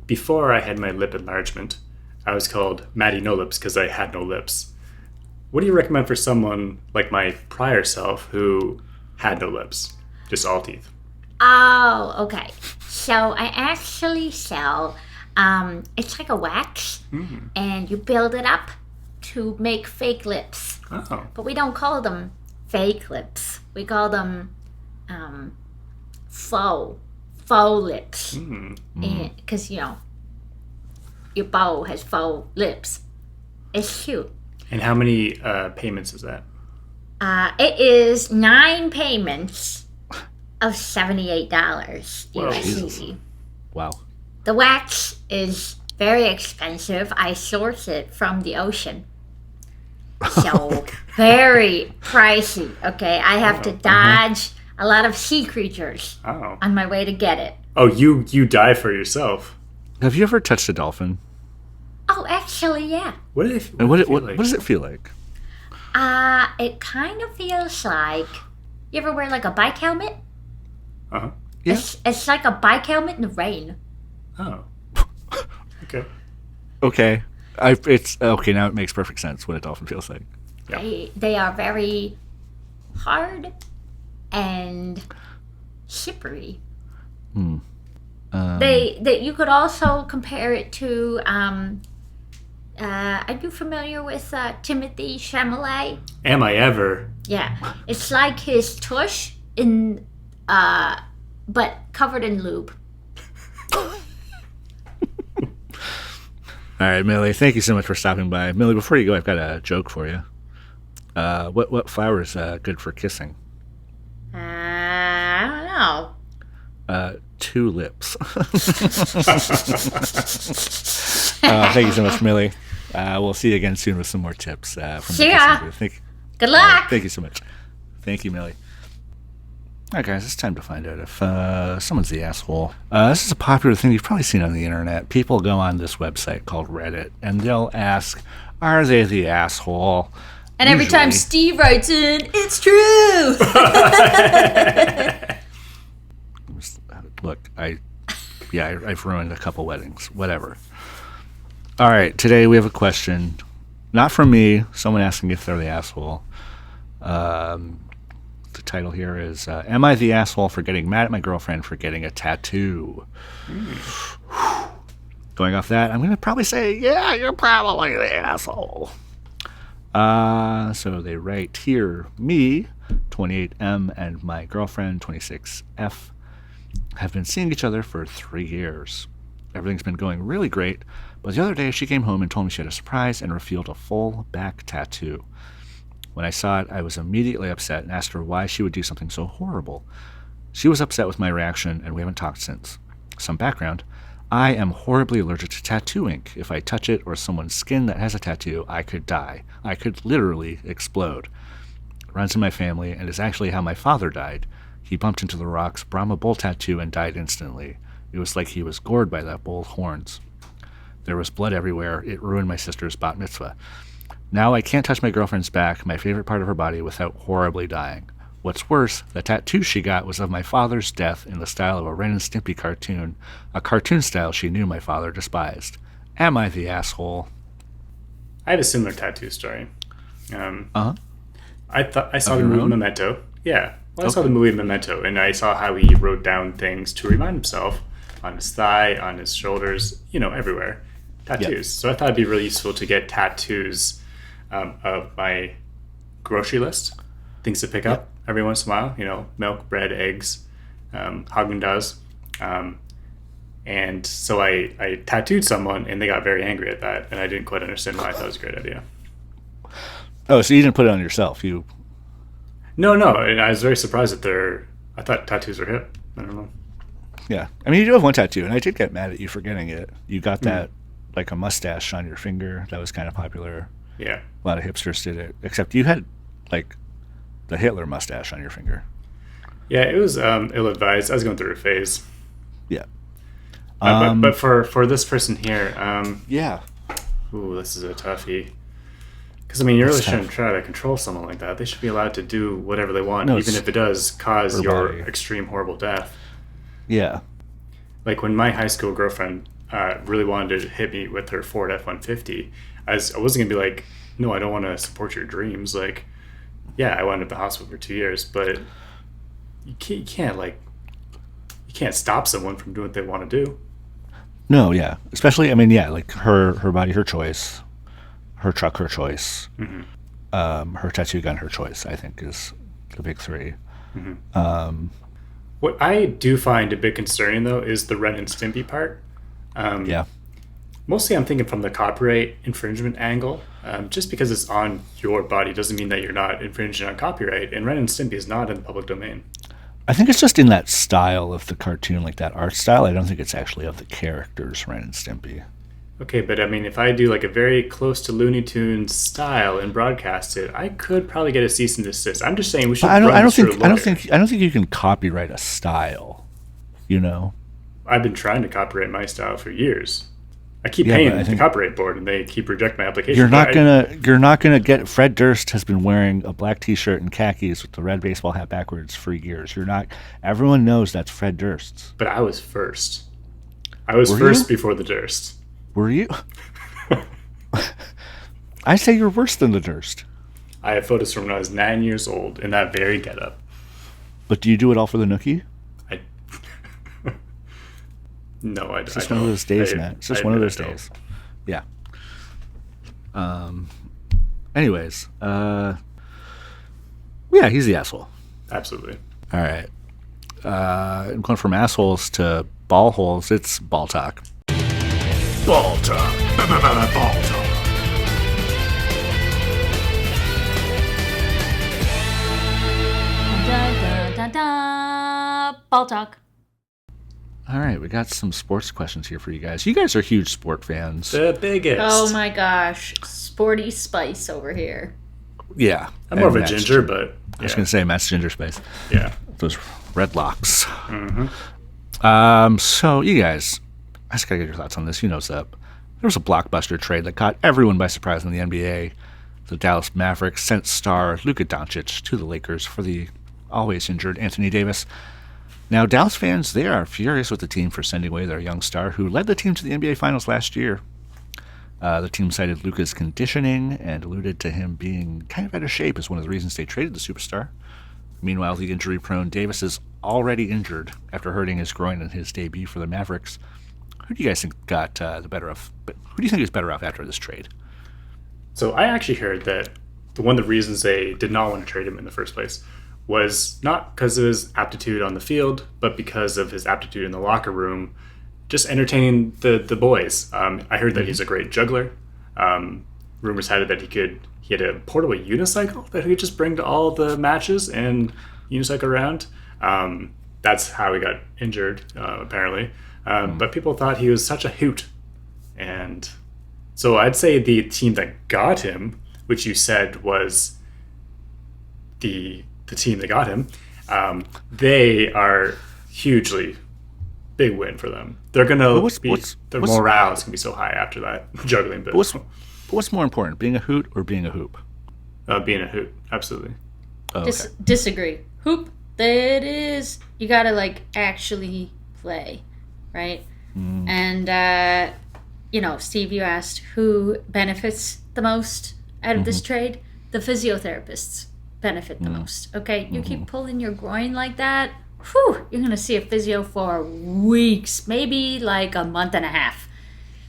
Speaker 3: Before I had my lip enlargement, I was called Matty No Lips because I had no lips. What do you recommend for someone like my prior self who had no lips, just all teeth?
Speaker 2: Oh, okay. So I actually sell, it's like a wax, and you build it up to make fake lips.
Speaker 3: Oh.
Speaker 2: But we don't call them fake lips. We call them faux lips. Because, you know, your beau has faux lips. It's cute.
Speaker 3: And how many payments is that?
Speaker 2: It is 9 payments of $78 USD.
Speaker 1: Wow.
Speaker 2: The wax is very expensive. I source it from the ocean. So very pricey. Okay, I have to dodge a lot of sea creatures on my way to get it.
Speaker 3: Oh, you die for yourself.
Speaker 1: Have you ever touched a dolphin?
Speaker 2: Oh, actually, yeah.
Speaker 1: What does it feel like?
Speaker 2: It kind of feels like, you ever wear like a bike helmet?
Speaker 3: Uh-huh.
Speaker 1: Yeah.
Speaker 2: It's like a bike helmet in the rain.
Speaker 3: Oh. Okay.
Speaker 1: Okay. Okay, now it makes perfect sense what a dolphin feels like.
Speaker 3: Yeah.
Speaker 2: They are very hard and slippery. You could also compare it to, are you familiar with Timothy Chalamet?
Speaker 3: Am I ever?
Speaker 2: Yeah. It's like his tush but covered in lube.
Speaker 1: All right, Millie, thank you so much for stopping by. Millie, before you go, I've got a joke for you. What flower is good for kissing?
Speaker 2: I don't know.
Speaker 1: Tulips. Thank you so much, Millie. We'll see you again soon with some more tips.
Speaker 2: See ya. Good luck.
Speaker 1: Thank you so much. Thank you, Millie. All right, guys, it's time to find out if someone's the asshole. This is a popular thing you've probably seen on the internet. People go on this website called Reddit, and they'll ask, are they the asshole?
Speaker 2: And every time Steve writes in, it's true!
Speaker 1: Look, I've ruined a couple weddings. Whatever. All right, today we have a question. Not from me, someone asking if they're the asshole. The title here is, am I the asshole for getting mad at my girlfriend for getting a tattoo? Going off that, I'm going to probably say, yeah, you're probably the asshole. So they write here, me, 28M, and my girlfriend, 26F, have been seeing each other for 3 years. Everything's been going really great, but the other day she came home and told me she had a surprise and revealed a full back tattoo. When I saw it, I was immediately upset and asked her why she would do something so horrible. She was upset with my reaction, and we haven't talked since. Some background. I am horribly allergic to tattoo ink. If I touch it or someone's skin that has a tattoo, I could die. I could literally explode. It runs in my family, and is actually how my father died. He bumped into the rocks, Brahma bull tattoo, and died instantly. It was like he was gored by that bull's horns. There was blood everywhere. It ruined my sister's bat mitzvah. Now I can't touch my girlfriend's back, my favorite part of her body, without horribly dying. What's worse, the tattoo she got was of my father's death in the style of a Ren and Stimpy cartoon, a cartoon style she knew my father despised. Am I the asshole?
Speaker 3: I have a similar tattoo story.
Speaker 1: Uh-huh.
Speaker 3: I saw the movie Memento. Yeah. Well, I saw the movie Memento, and I saw how he wrote down things to remind himself on his thigh, on his shoulders, everywhere. Tattoos. Yep. So I thought it'd be really useful to get tattoos of my grocery list, things to pick up every once in a while, milk, bread, eggs, Haagen-Dazs. And so I tattooed someone, and they got very angry at that, and I didn't quite understand why I thought it was a great idea.
Speaker 1: Oh, so you didn't put it on yourself?
Speaker 3: No, and I was very surprised that I thought tattoos were hip. I don't know.
Speaker 1: Yeah. I mean, you do have one tattoo, and I did get mad at you for getting it. You got that, like a mustache on your finger. That was kind of popular.
Speaker 3: Yeah.
Speaker 1: A lot of hipsters did it, except you had, like, the Hitler mustache on your finger.
Speaker 3: Yeah, it was ill-advised. I was going through a phase.
Speaker 1: Yeah.
Speaker 3: But for this person here,
Speaker 1: yeah.
Speaker 3: Ooh, this is a toughie. Because, I mean, you really shouldn't try to control someone like that. They should be allowed to do whatever they want, even if it does cause your extreme, horrible death.
Speaker 1: Yeah.
Speaker 3: Like, when my high school girlfriend really wanted to hit me with her Ford F-150, I wasn't going to be like, no, I don't want to support your dreams. Like, yeah, I wound up in the hospital for 2 years, but you can't stop someone from doing what they want to do.
Speaker 1: No, yeah. Especially, I mean, yeah, like her body, her choice. Her truck, her choice. Mm-hmm. Her tattoo gun, her choice, I think, is the big three. Mm-hmm.
Speaker 3: What I do find a bit concerning, though, is the Ren and Stimpy part.
Speaker 1: Yeah.
Speaker 3: Mostly I'm thinking from the copyright infringement angle. Just because it's on your body doesn't mean that you're not infringing on copyright. And Ren and Stimpy is not in the public domain.
Speaker 1: I think it's just in that style of the cartoon, like that art style. I don't think it's actually of the characters, Ren and Stimpy.
Speaker 3: Okay, but I mean, if I do like a very close to Looney Tunes style and broadcast it, I could probably get a cease and desist. I'm just saying we should. I don't
Speaker 1: think you can copyright a style. You know,
Speaker 3: I've been trying to copyright my style for years. I keep paying the copyright board, and they keep rejecting my application.
Speaker 1: You're not gonna get. Fred Durst has been wearing a black T-shirt and khakis with the red baseball hat backwards for years. You're not. Everyone knows that's Fred Durst's.
Speaker 3: But I was first. I was first before the Durst.
Speaker 1: Were you? I say you're worse than the Durst.
Speaker 3: I have photos from when I was 9 years old in that very getup.
Speaker 1: But do you do it all for the nookie?
Speaker 3: No, I don't.
Speaker 1: It's just one of those days, Matt. It's just one of those days. Yeah. Anyways, yeah, he's the asshole.
Speaker 3: Absolutely.
Speaker 1: All right. I'm going from assholes to ball holes. It's ball talk.
Speaker 4: Ball talk. Ball talk.
Speaker 2: Da, da, da, da. Ball talk.
Speaker 1: All right, we got some sports questions here for you guys. You guys are huge sport fans.
Speaker 3: The biggest.
Speaker 2: Oh my gosh. Sporty spice over here.
Speaker 1: Yeah.
Speaker 3: I'm more of a ginger, but... Yeah.
Speaker 1: I was going to say, Matt's ginger spice.
Speaker 3: Yeah.
Speaker 1: Those red locks. Mm-hmm. So, you guys, I just got to get your thoughts on this. You know what's up. There was a blockbuster trade that caught everyone by surprise in the NBA. The Dallas Mavericks sent star Luka Doncic to the Lakers for the always injured Anthony Davis. Now, Dallas fans, they are furious with the team for sending away their young star who led the team to the NBA Finals last year. The team cited Luka's conditioning and alluded to him being kind of out of shape as one of the reasons they traded the superstar. Meanwhile, the injury-prone Davis is already injured after hurting his groin in his debut for the Mavericks. Who do you guys think got the better of? But who do you think is better off after this trade?
Speaker 3: So I actually heard that one of the reasons they did not want to trade him in the first place was not because of his aptitude on the field, but because of his aptitude in the locker room, just entertaining the boys. I heard that he's a great juggler. Rumors had it that he had a portable unicycle that he could just bring to all the matches and unicycle around. That's how he got injured, apparently. But people thought he was such a hoot. And so I'd say the team that got him, which you said was the team that got him, they are hugely big win for them. They're gonna their morale is gonna be so high after that juggling bit.
Speaker 1: What's more important, being a hoot or being a hoop?
Speaker 3: Being a hoot, absolutely.
Speaker 1: Oh, okay.
Speaker 2: Disagree. Hoop, that is, you gotta actually play, right? And Steve, you asked who benefits the most out of this trade. The physiotherapists benefit the most. Okay, you keep pulling your groin like that, whew, you're gonna see a physio for weeks, maybe a month and a half.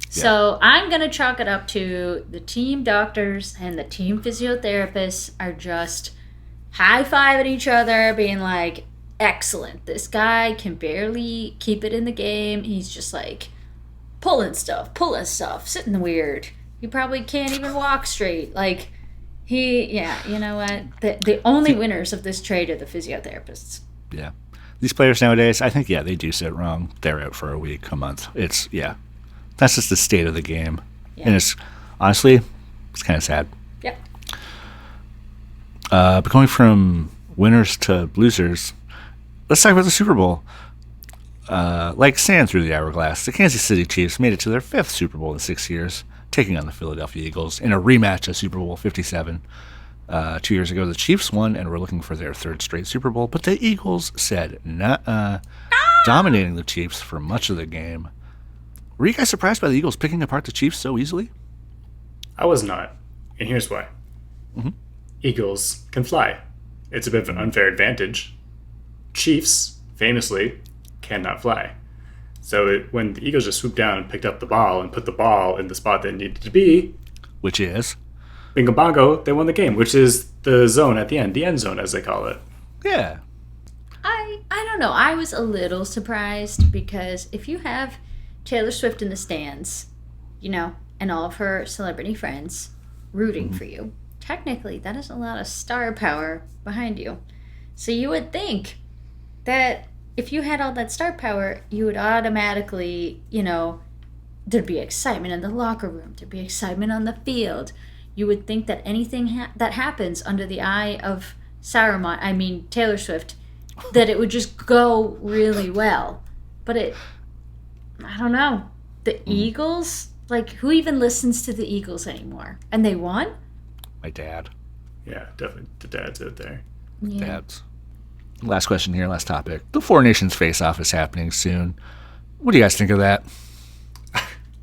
Speaker 2: Yeah. So I'm gonna chalk it up to the team doctors and the team physiotherapists are just high-fiving each other, being like, excellent, this guy can barely keep it in the game. He's just pulling stuff, sitting weird. He probably can't even walk straight. You know what? The only winners of this trade are the physiotherapists.
Speaker 1: Yeah. These players nowadays, I think, they do sit wrong. They're out for a week, a month. That's just the state of the game. Yeah. And it's kind of sad.
Speaker 2: Yeah.
Speaker 1: But going from winners to losers, let's talk about the Super Bowl. Like sand through the hourglass, the Kansas City Chiefs made it to their 5th Super Bowl in 6 years, taking on the Philadelphia Eagles in a rematch of Super Bowl 57. 2 years ago, the Chiefs won and were looking for their 3rd straight Super Bowl, but the Eagles said, nah, dominating the Chiefs for much of the game. Were you guys surprised by the Eagles picking apart the Chiefs so easily?
Speaker 3: I was not, and here's why.
Speaker 1: Mm-hmm.
Speaker 3: Eagles can fly. It's a bit of an unfair advantage. Chiefs, famously, cannot fly. So when the Eagles just swooped down and picked up the ball and put the ball in the spot that it needed to be,
Speaker 1: which is
Speaker 3: bingo bongo, they won the game, which is the zone at the end zone as they call it.
Speaker 1: Yeah.
Speaker 2: I don't know. I was a little surprised because if you have Taylor Swift in the stands, you know, and all of her celebrity friends rooting for you, technically that is a lot of star power behind you. So you would think that if you had all that star power, you would automatically, you know, there'd be excitement in the locker room, there'd be excitement on the field. You would think that anything that happens under the eye of Taylor Swift, that it would just go really well. But I don't know. The Eagles, like, who even listens to the Eagles anymore? And they won?
Speaker 1: My dad.
Speaker 3: Yeah, definitely the dads out there.
Speaker 2: Yeah.
Speaker 1: Dads. Last question here, last topic. The Four Nations Face-Off is happening soon. What do you guys think of that?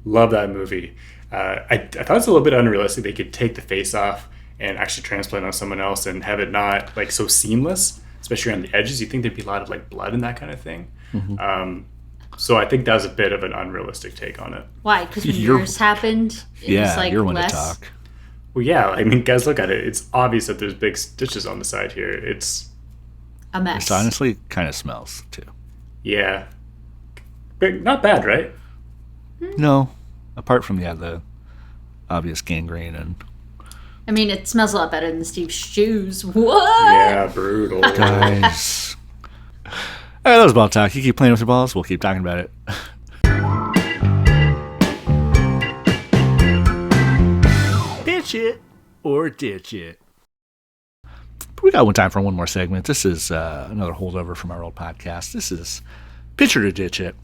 Speaker 3: Love that movie. I thought it was a little bit unrealistic they could take the face-off and actually transplant on someone else and have it not like so seamless, especially around the edges. You think there'd be a lot of like blood and that kind of thing.
Speaker 1: Mm-hmm.
Speaker 3: So I think that was a bit of an unrealistic take on it.
Speaker 2: Why? Because when yours happened, it was like
Speaker 1: you're one
Speaker 2: less...
Speaker 1: to talk.
Speaker 3: Well, yeah. I mean, guys, look at it. It's obvious that there's big stitches on the side here. It's
Speaker 2: a mess.
Speaker 1: It honestly kind of smells too.
Speaker 3: Yeah, but not bad, right?
Speaker 1: No, apart from the obvious gangrene and.
Speaker 2: I mean, it smells a lot better than Steve's shoes. What?
Speaker 3: Yeah, brutal.
Speaker 1: Guys. All right, that was ball talk. You keep playing with your balls, we'll keep talking about it. Bitch it or ditch it. We got one time for one more segment. This is another holdover from our old podcast. This is Pitch It or Ditch It.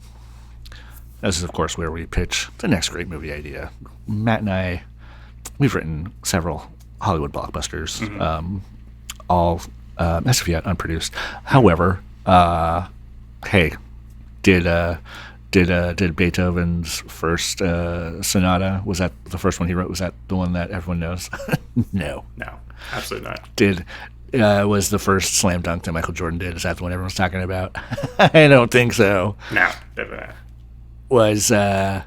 Speaker 1: This is, of course, where we pitch the next great movie idea. Matt and I, we've written several Hollywood blockbusters, all as of yet unproduced. However, hey, did Beethoven's first sonata, was that the first one he wrote? Was that the one that everyone knows? No,
Speaker 3: absolutely not.
Speaker 1: Was the first slam dunk that Michael Jordan did? Is that the one everyone's talking about? I don't think so.
Speaker 3: No, definitely not.
Speaker 1: Was a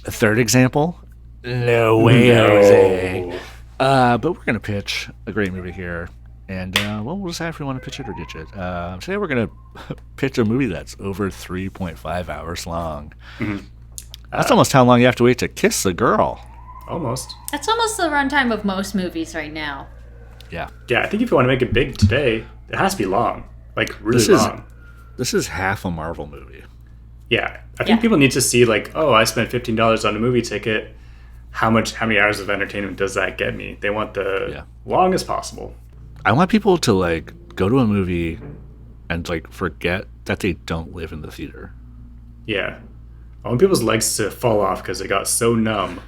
Speaker 1: third example? No way, Jose. But we're going to pitch a great movie here. And, we'll decide if we want to pitch it or ditch it. Today we're going to pitch a movie that's over 3.5 hours long. Mm-hmm. That's almost how long you have to wait to kiss a girl.
Speaker 3: Almost.
Speaker 2: That's almost the runtime of most movies right now.
Speaker 1: Yeah.
Speaker 3: Yeah, I think if you want to make it big today, it has to be long. Like, really long.
Speaker 1: This is half a Marvel movie.
Speaker 3: Yeah. I think people need to see, like, oh, I spent $15 on a movie ticket. How many hours of entertainment does that get me? They want the longest possible.
Speaker 1: I want people to, like, go to a movie and, like, forget that they don't live in the theater.
Speaker 3: Yeah. I want people's legs to fall off because they got so numb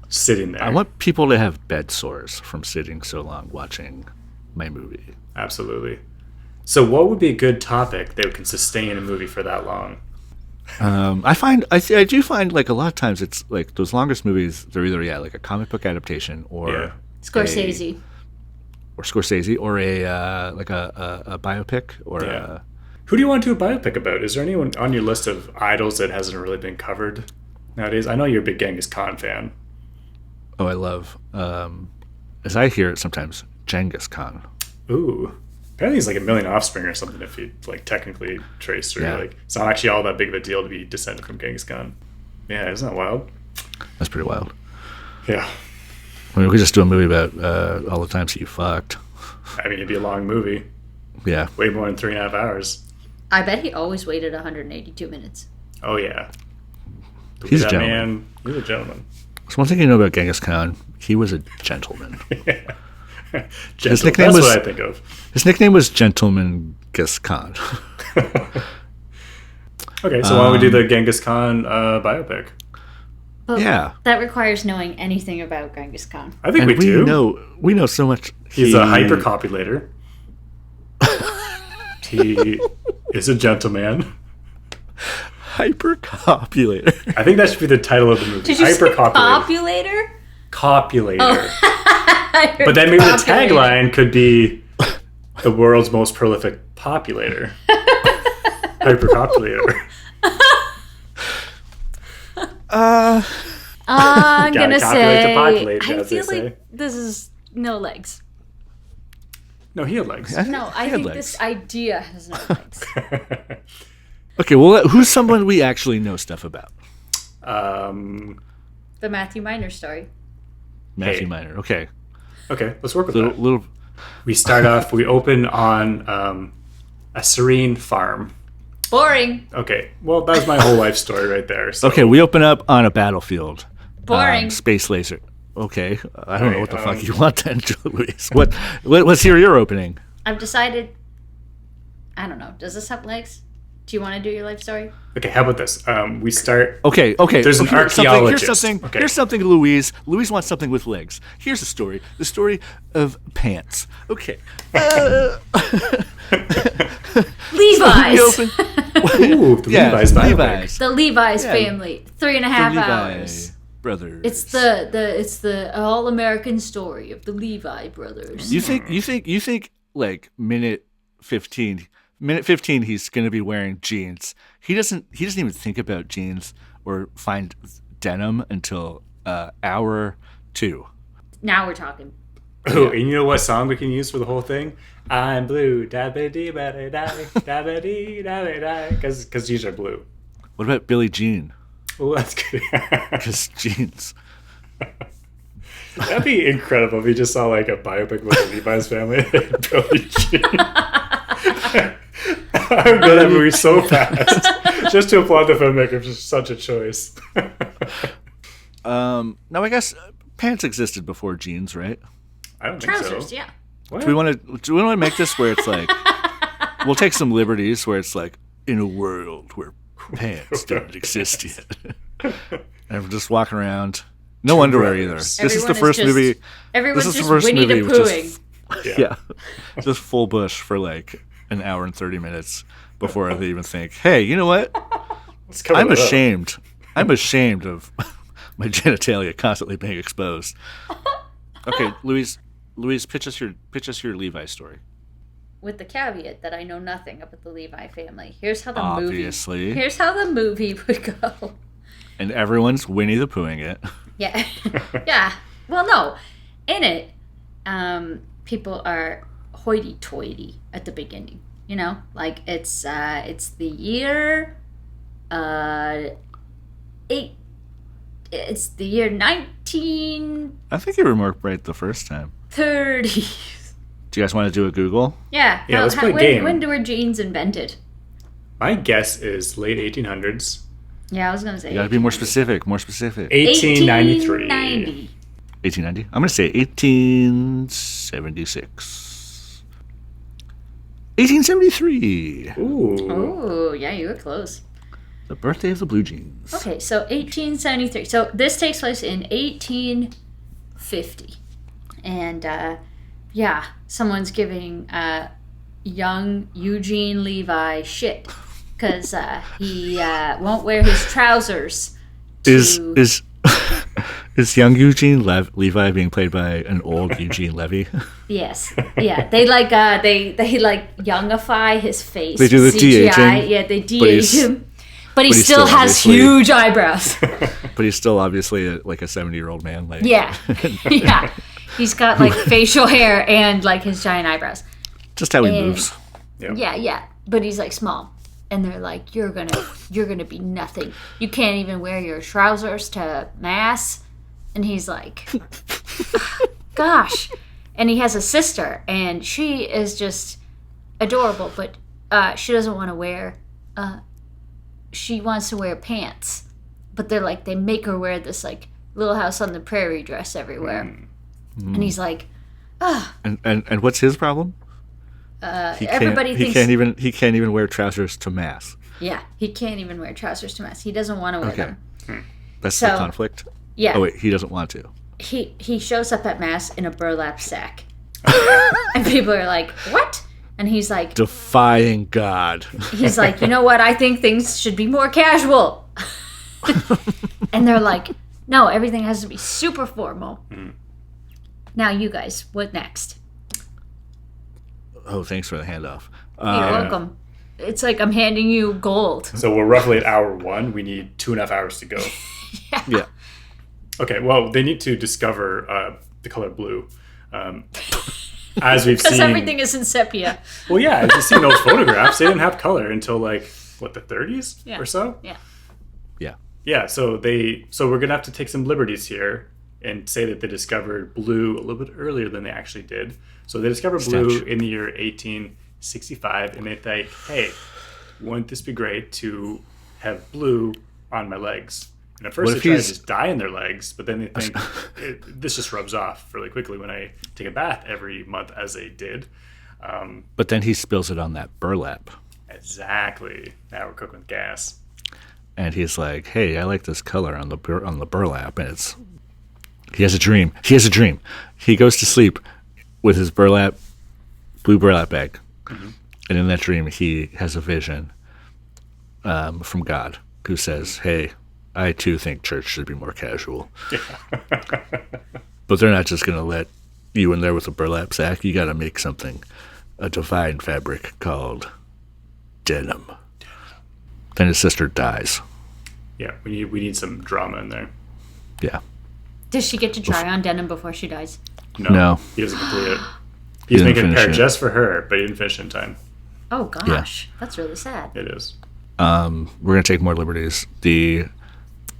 Speaker 3: sitting there.
Speaker 1: I want people to have bed sores from sitting so long watching my movie.
Speaker 3: Absolutely. So what would be a good topic that can sustain a movie for that long?
Speaker 1: I do find, like, a lot of times it's, like, those longest movies, they're either, like, a comic book adaptation or...
Speaker 2: Scorsese.
Speaker 1: Or a biopic or a...
Speaker 3: Who do you want to do a biopic about? Is there anyone on your list of idols that hasn't really been covered nowadays? I know you're a big Genghis Khan fan.
Speaker 1: Oh, I love, as I hear it sometimes, Genghis Khan.
Speaker 3: Ooh. Apparently he's like a million offspring or something if you like technically trace through.
Speaker 1: Yeah.
Speaker 3: Like, it's not actually all that big of a deal to be descended from Genghis Khan. Yeah, isn't that wild?
Speaker 1: That's pretty wild.
Speaker 3: Yeah.
Speaker 1: I mean, we could just do a movie about all the times you fucked.
Speaker 3: I mean, it'd be a long movie.
Speaker 1: Yeah.
Speaker 3: Way more than 3.5 hours.
Speaker 2: I bet he always waited 182 minutes.
Speaker 3: Oh, yeah.
Speaker 1: He's a gentleman.
Speaker 3: He's a gentleman.
Speaker 1: So one thing you know about Genghis Khan, he was a gentleman.
Speaker 3: That's what I think of.
Speaker 1: His nickname was Gentleman Genghis Khan.
Speaker 3: Okay, so why don't we do the Genghis Khan biopic?
Speaker 2: But
Speaker 1: Yeah.
Speaker 2: that requires knowing anything about Genghis Khan.
Speaker 3: I think
Speaker 1: And
Speaker 3: we do.
Speaker 1: We know so much.
Speaker 3: He's a hypercopulator. He is a gentleman.
Speaker 1: Hypercopulator.
Speaker 3: I think that should be the title of the movie.
Speaker 2: Did you say
Speaker 3: Hypercopulator.
Speaker 2: populator?
Speaker 3: Copulator.
Speaker 2: Oh.
Speaker 3: But then maybe the tagline could be the world's most prolific populator. Hypercopulator.
Speaker 2: I'm
Speaker 3: Gotta
Speaker 2: gonna
Speaker 3: calculate to
Speaker 2: say.
Speaker 3: populate,
Speaker 2: I
Speaker 3: as they
Speaker 2: feel
Speaker 3: say.
Speaker 2: like this is no legs.
Speaker 3: No, he had legs.
Speaker 2: No, I think this idea has no legs.
Speaker 1: Okay, well, who's someone we actually know stuff about?
Speaker 2: The Matthew Miner story.
Speaker 1: Matthew Miner. Okay.
Speaker 3: Okay, let's work with that.
Speaker 1: Little.
Speaker 3: We start off, we open on a serene farm.
Speaker 2: Boring.
Speaker 3: Okay, well, that was my whole life story right there. So.
Speaker 1: Okay, we open up on a battlefield.
Speaker 2: Boring.
Speaker 1: Space laser. Okay, I don't know what the fuck you want then, Luis. Let's hear your opening.
Speaker 2: I've decided. I don't know. Does this have legs? Do you want to do your life story?
Speaker 3: Okay, how about this? We start.
Speaker 1: Okay.
Speaker 3: There's an archaeologist.
Speaker 1: Here's something, Louise. Louise wants something with legs. Here's a story. The story of pants. Okay.
Speaker 2: Levi's.
Speaker 3: Ooh, the Levi's biopic.
Speaker 1: Levi's.
Speaker 2: The Levi's family. 3.5
Speaker 1: The
Speaker 2: hours.
Speaker 1: Levi brothers.
Speaker 2: It's the all American story of the Levi brothers.
Speaker 1: You think like minute 15 he's going to be wearing jeans. He doesn't even think about jeans or find denim until hour 2.
Speaker 2: Now we're talking.
Speaker 3: Oh, and you know what song we can use for the whole thing? I'm blue, because these are blue.
Speaker 1: What about Billie Jean?
Speaker 3: Oh, that's good.
Speaker 1: Because jeans.
Speaker 3: That'd be incredible if we just saw like a biopic with the Levi's family and Billie Jean. I would go that movie so fast just to applaud the filmmaker for such a choice.
Speaker 1: Now I guess pants existed before jeans, right?
Speaker 3: I don't think
Speaker 2: Trousers,
Speaker 3: so.
Speaker 2: yeah.
Speaker 3: What?
Speaker 1: Do we want to make this where it's like we'll take some liberties where it's like in a world where pants didn't exist yet, and we're just walking around, no underwear either. This is the first movie.
Speaker 2: Everyone's
Speaker 1: This is
Speaker 2: just
Speaker 1: the first
Speaker 2: Winnie the
Speaker 1: movie with
Speaker 2: Poohing.
Speaker 1: Yeah, just full bush for like an hour and 30 minutes before they even think, hey, you know what? I'm ashamed. I'm ashamed of my genitalia constantly being exposed. Okay, Louise, pitch us your Levi story.
Speaker 2: With the caveat that I know nothing about the Levi family. Here's how the
Speaker 1: Obviously.
Speaker 2: Here's how the movie would go.
Speaker 1: And everyone's Winnie the Poohing it.
Speaker 2: Yeah. Yeah. Well, no. In it, people are hoity-toity at the beginning. You know, like it's the year, it's the year 1930s.
Speaker 1: I think you were more right the first time. Do you guys want to do a Google?
Speaker 2: Yeah.
Speaker 3: Yeah, let's play a game.
Speaker 2: When were jeans invented?
Speaker 3: My guess is late 1800s.
Speaker 2: Yeah, I was gonna say.
Speaker 1: You gotta be more specific.
Speaker 3: 1893.
Speaker 1: 1890. I'm gonna say 1876. 1873.
Speaker 3: Ooh.
Speaker 2: Oh, yeah, you were close.
Speaker 1: The birthday of the blue jeans.
Speaker 2: Okay, so 1873. So this takes place in 1850. And, yeah, someone's giving young Eugene Levi shit because he won't wear his trousers.
Speaker 1: Is young Eugene Levi being played by an old Eugene Levy?
Speaker 2: Yes. Yeah. They like they youngify his face.
Speaker 1: They do the
Speaker 2: CGI.
Speaker 1: de-aging.
Speaker 2: Yeah, they de-age him. But he
Speaker 1: he's
Speaker 2: still
Speaker 1: still
Speaker 2: has
Speaker 1: obviously-
Speaker 2: huge eyebrows.
Speaker 1: But he's still obviously like a 70-year-old man. Like,
Speaker 2: Yeah. Yeah. He's got like facial hair and like his giant eyebrows.
Speaker 1: just how he
Speaker 2: And-
Speaker 1: moves.
Speaker 2: Yeah, yeah. But he's like small. And they're like, you're gonna be nothing. You can't even wear your trousers to mass. And he's like, gosh. And he has a sister, and she is just adorable, but she doesn't want to wear, she wants to wear pants. But they're like, they make her wear this like Little House on the Prairie dress everywhere. And he's like,
Speaker 1: And what's his problem?
Speaker 2: everybody thinks
Speaker 1: he can't even wear trousers to mass.
Speaker 2: Yeah, he can't even wear trousers to mass. He doesn't want to wear them.
Speaker 1: That's the conflict?
Speaker 2: Yeah.
Speaker 1: Oh, wait, he doesn't want to.
Speaker 2: He shows up at mass in a burlap sack. And people are like, what? And he's like...
Speaker 1: Defying God.
Speaker 2: He's like, you know what? I think things should be more casual. And they're like, no, everything has to be super formal. Now, you guys, what next?
Speaker 1: Oh, thanks for the handoff.
Speaker 2: You're welcome. It's like I'm handing you gold.
Speaker 3: So we're roughly at hour 1. We need 2.5 hours to go.
Speaker 1: Yeah.
Speaker 3: Okay, well, they need to discover the color blue. As we've seen...
Speaker 2: Because everything is in sepia.
Speaker 3: Well, yeah, as you've seen those photographs, they didn't have color until, like, what, the 30s or so?
Speaker 2: Yeah.
Speaker 1: Yeah.
Speaker 3: Yeah, so we're going to have to take some liberties here and say that they discovered blue a little bit earlier than they actually did. So they discovered blue in the year 1865, and they think, hey, wouldn't this be great to have blue on my legs? And at first they try to just dye in their legs, but then they think this just rubs off really quickly when I take a bath every month, as they did.
Speaker 1: But then he spills it on that burlap.
Speaker 3: Exactly. Now we're cooking with gas.
Speaker 1: And he's like, hey, I like this color on the burlap. And he has a dream. He goes to sleep with his blue burlap bag. Mm-hmm. And in that dream, he has a vision from God who says, hey, I too think church should be more casual. But they're not just going to let you in there with a burlap sack. You got to make a divine fabric called denim. Then his sister dies.
Speaker 3: Yeah, we need some drama in there.
Speaker 1: Yeah.
Speaker 2: Does she get to try on denim before she dies?
Speaker 3: No. He doesn't complete it. He's making a pair just for her, but he didn't finish in time.
Speaker 2: Oh, gosh. Yeah. That's really sad.
Speaker 3: It is.
Speaker 1: We're going to take more liberties. The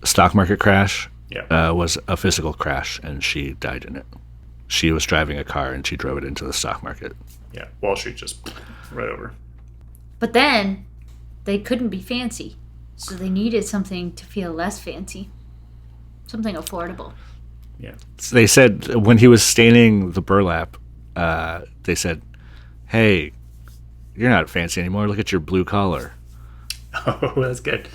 Speaker 1: stock market crash was a physical crash, and she died in it. She was driving a car, and she drove it into the stock market.
Speaker 3: Yeah, Wall Street just right over.
Speaker 2: But then they couldn't be fancy, so they needed something to feel less fancy. Something affordable.
Speaker 3: Yeah.
Speaker 1: So they said when he was staining the burlap, they said, hey, you're not fancy anymore. Look at your blue collar.
Speaker 3: Oh, that's good.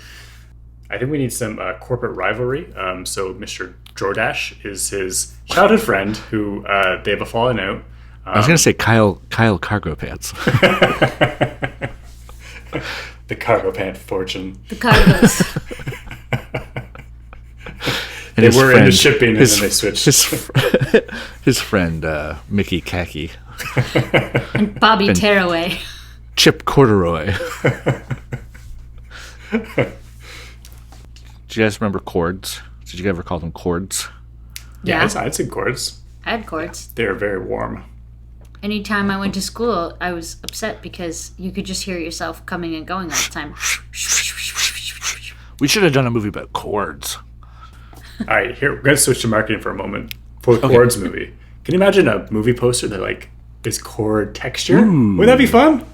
Speaker 3: I think we need some corporate rivalry. So Mr. Jordash is his childhood friend who they have a falling out.
Speaker 1: I was going to say Kyle Cargo Pants.
Speaker 3: The cargo pant fortune.
Speaker 2: The cargos.
Speaker 3: They were into shipping and then they switched.
Speaker 1: His friend, Mickey Khaki.
Speaker 2: And Bobby Tearaway.
Speaker 1: Chip Corduroy. Do you guys remember cords? Did you ever call them cords?
Speaker 3: Yeah, I'd say cords.
Speaker 2: I had cords.
Speaker 3: Yeah, they're very warm.
Speaker 2: Anytime I went to school, I was upset because you could just hear yourself coming and going all the time.
Speaker 1: We should have done a movie about cords.
Speaker 3: All right, here, we're going to switch to marketing for a moment. For the Cords movie. Can you imagine a movie poster that, is cord texture? Ooh. Wouldn't that be fun?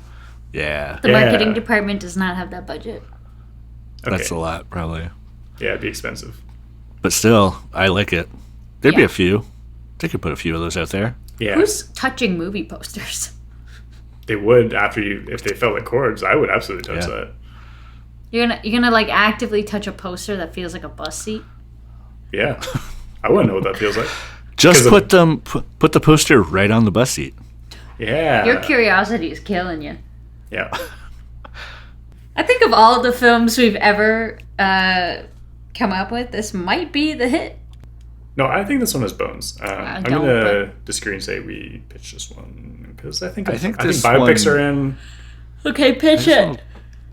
Speaker 1: Yeah.
Speaker 2: The marketing department does not have that budget.
Speaker 1: Okay. That's a lot, probably.
Speaker 3: Yeah, it'd be expensive.
Speaker 1: But still, I like it. There'd be a few. They could put a few of those out there.
Speaker 3: Yeah.
Speaker 2: Who's touching movie posters?
Speaker 3: They would if they felt like cords. I would absolutely touch that.
Speaker 2: You're gonna actively touch a poster that feels like a bus seat?
Speaker 3: Yeah. I wouldn't know what that feels like.
Speaker 1: Just put the poster right on the bus seat.
Speaker 3: Yeah.
Speaker 2: Your curiosity is killing you.
Speaker 3: Yeah.
Speaker 2: I think of all the films we've ever come up with, this might be the hit.
Speaker 3: No, I think this one has bones. I'm going to disagree and say we pitched this one because I think biopics are in.
Speaker 2: Okay, pitch it.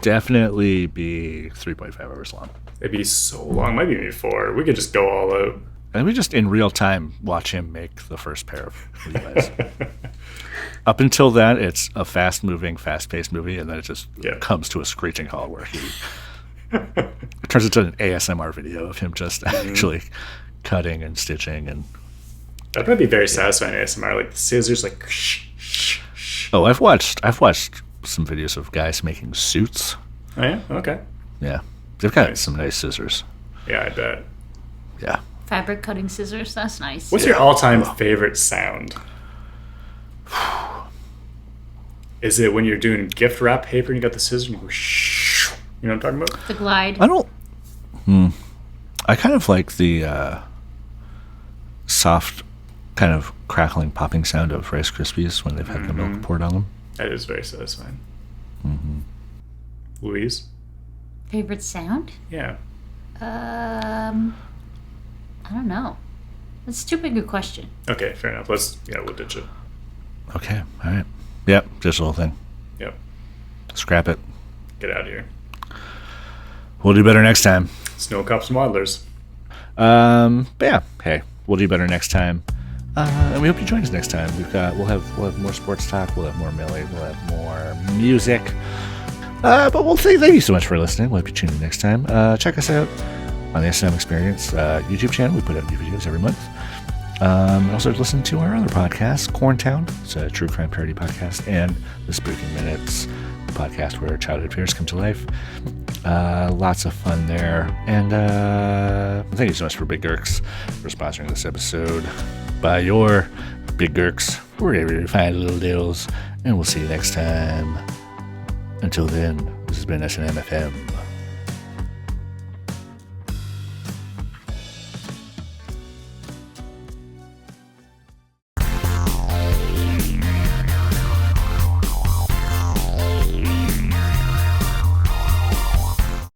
Speaker 1: Definitely be 3.5 hours long.
Speaker 3: It'd be so long. Might be maybe 4. We could just go all out.
Speaker 1: And we just in real time watch him make the first pair of Levi's. Up until then, it's a fast-moving, fast-paced movie, and then it just comes to a screeching halt where it turns into an ASMR video of him just actually cutting and stitching, and
Speaker 3: that might be very satisfying ASMR, like the scissors, like.
Speaker 1: Oh, I've watched some videos of guys making suits.
Speaker 3: Oh yeah, okay.
Speaker 1: Yeah, they've got some nice scissors.
Speaker 3: Yeah, I bet.
Speaker 1: Yeah.
Speaker 2: Fabric cutting scissors, that's nice.
Speaker 3: What's your all-time favorite sound? Is it when you're doing gift wrap paper and you got the scissors and you go shh? You know what I'm talking about?
Speaker 2: The glide.
Speaker 1: I don't. I kind of like the soft, kind of crackling, popping sound of Rice Krispies when they've had the milk poured on them.
Speaker 3: That is very satisfying. Louise?
Speaker 2: Favorite sound?
Speaker 3: Yeah.
Speaker 2: I don't know. That's too big a question.
Speaker 3: Okay, fair enough. We'll ditch it.
Speaker 1: Okay, all right. Yep, just the whole thing.
Speaker 3: Yep.
Speaker 1: Scrap it.
Speaker 3: Get out of here.
Speaker 1: We'll do better next time.
Speaker 3: Snow cops and waddlers.
Speaker 1: But yeah, hey, we'll do better next time. And we hope you join us next time. We'll have more sports talk. We'll have more Millie. We'll have more music. But we'll say thank you so much for listening. We'll hope you tune in next time. Check us out on the SMexperience YouTube channel. We put out new videos every month. And also listen to our other podcasts, Corntown. It's a true crime parody podcast, and The Spooky Minutes, the podcast where childhood fears come to life. Lots of fun there. And thank you so much for Big Gurks for sponsoring this episode. Buy your Big Gurks wherever you find little Dills. And we'll see you next time. Until then, this has been SNMFM.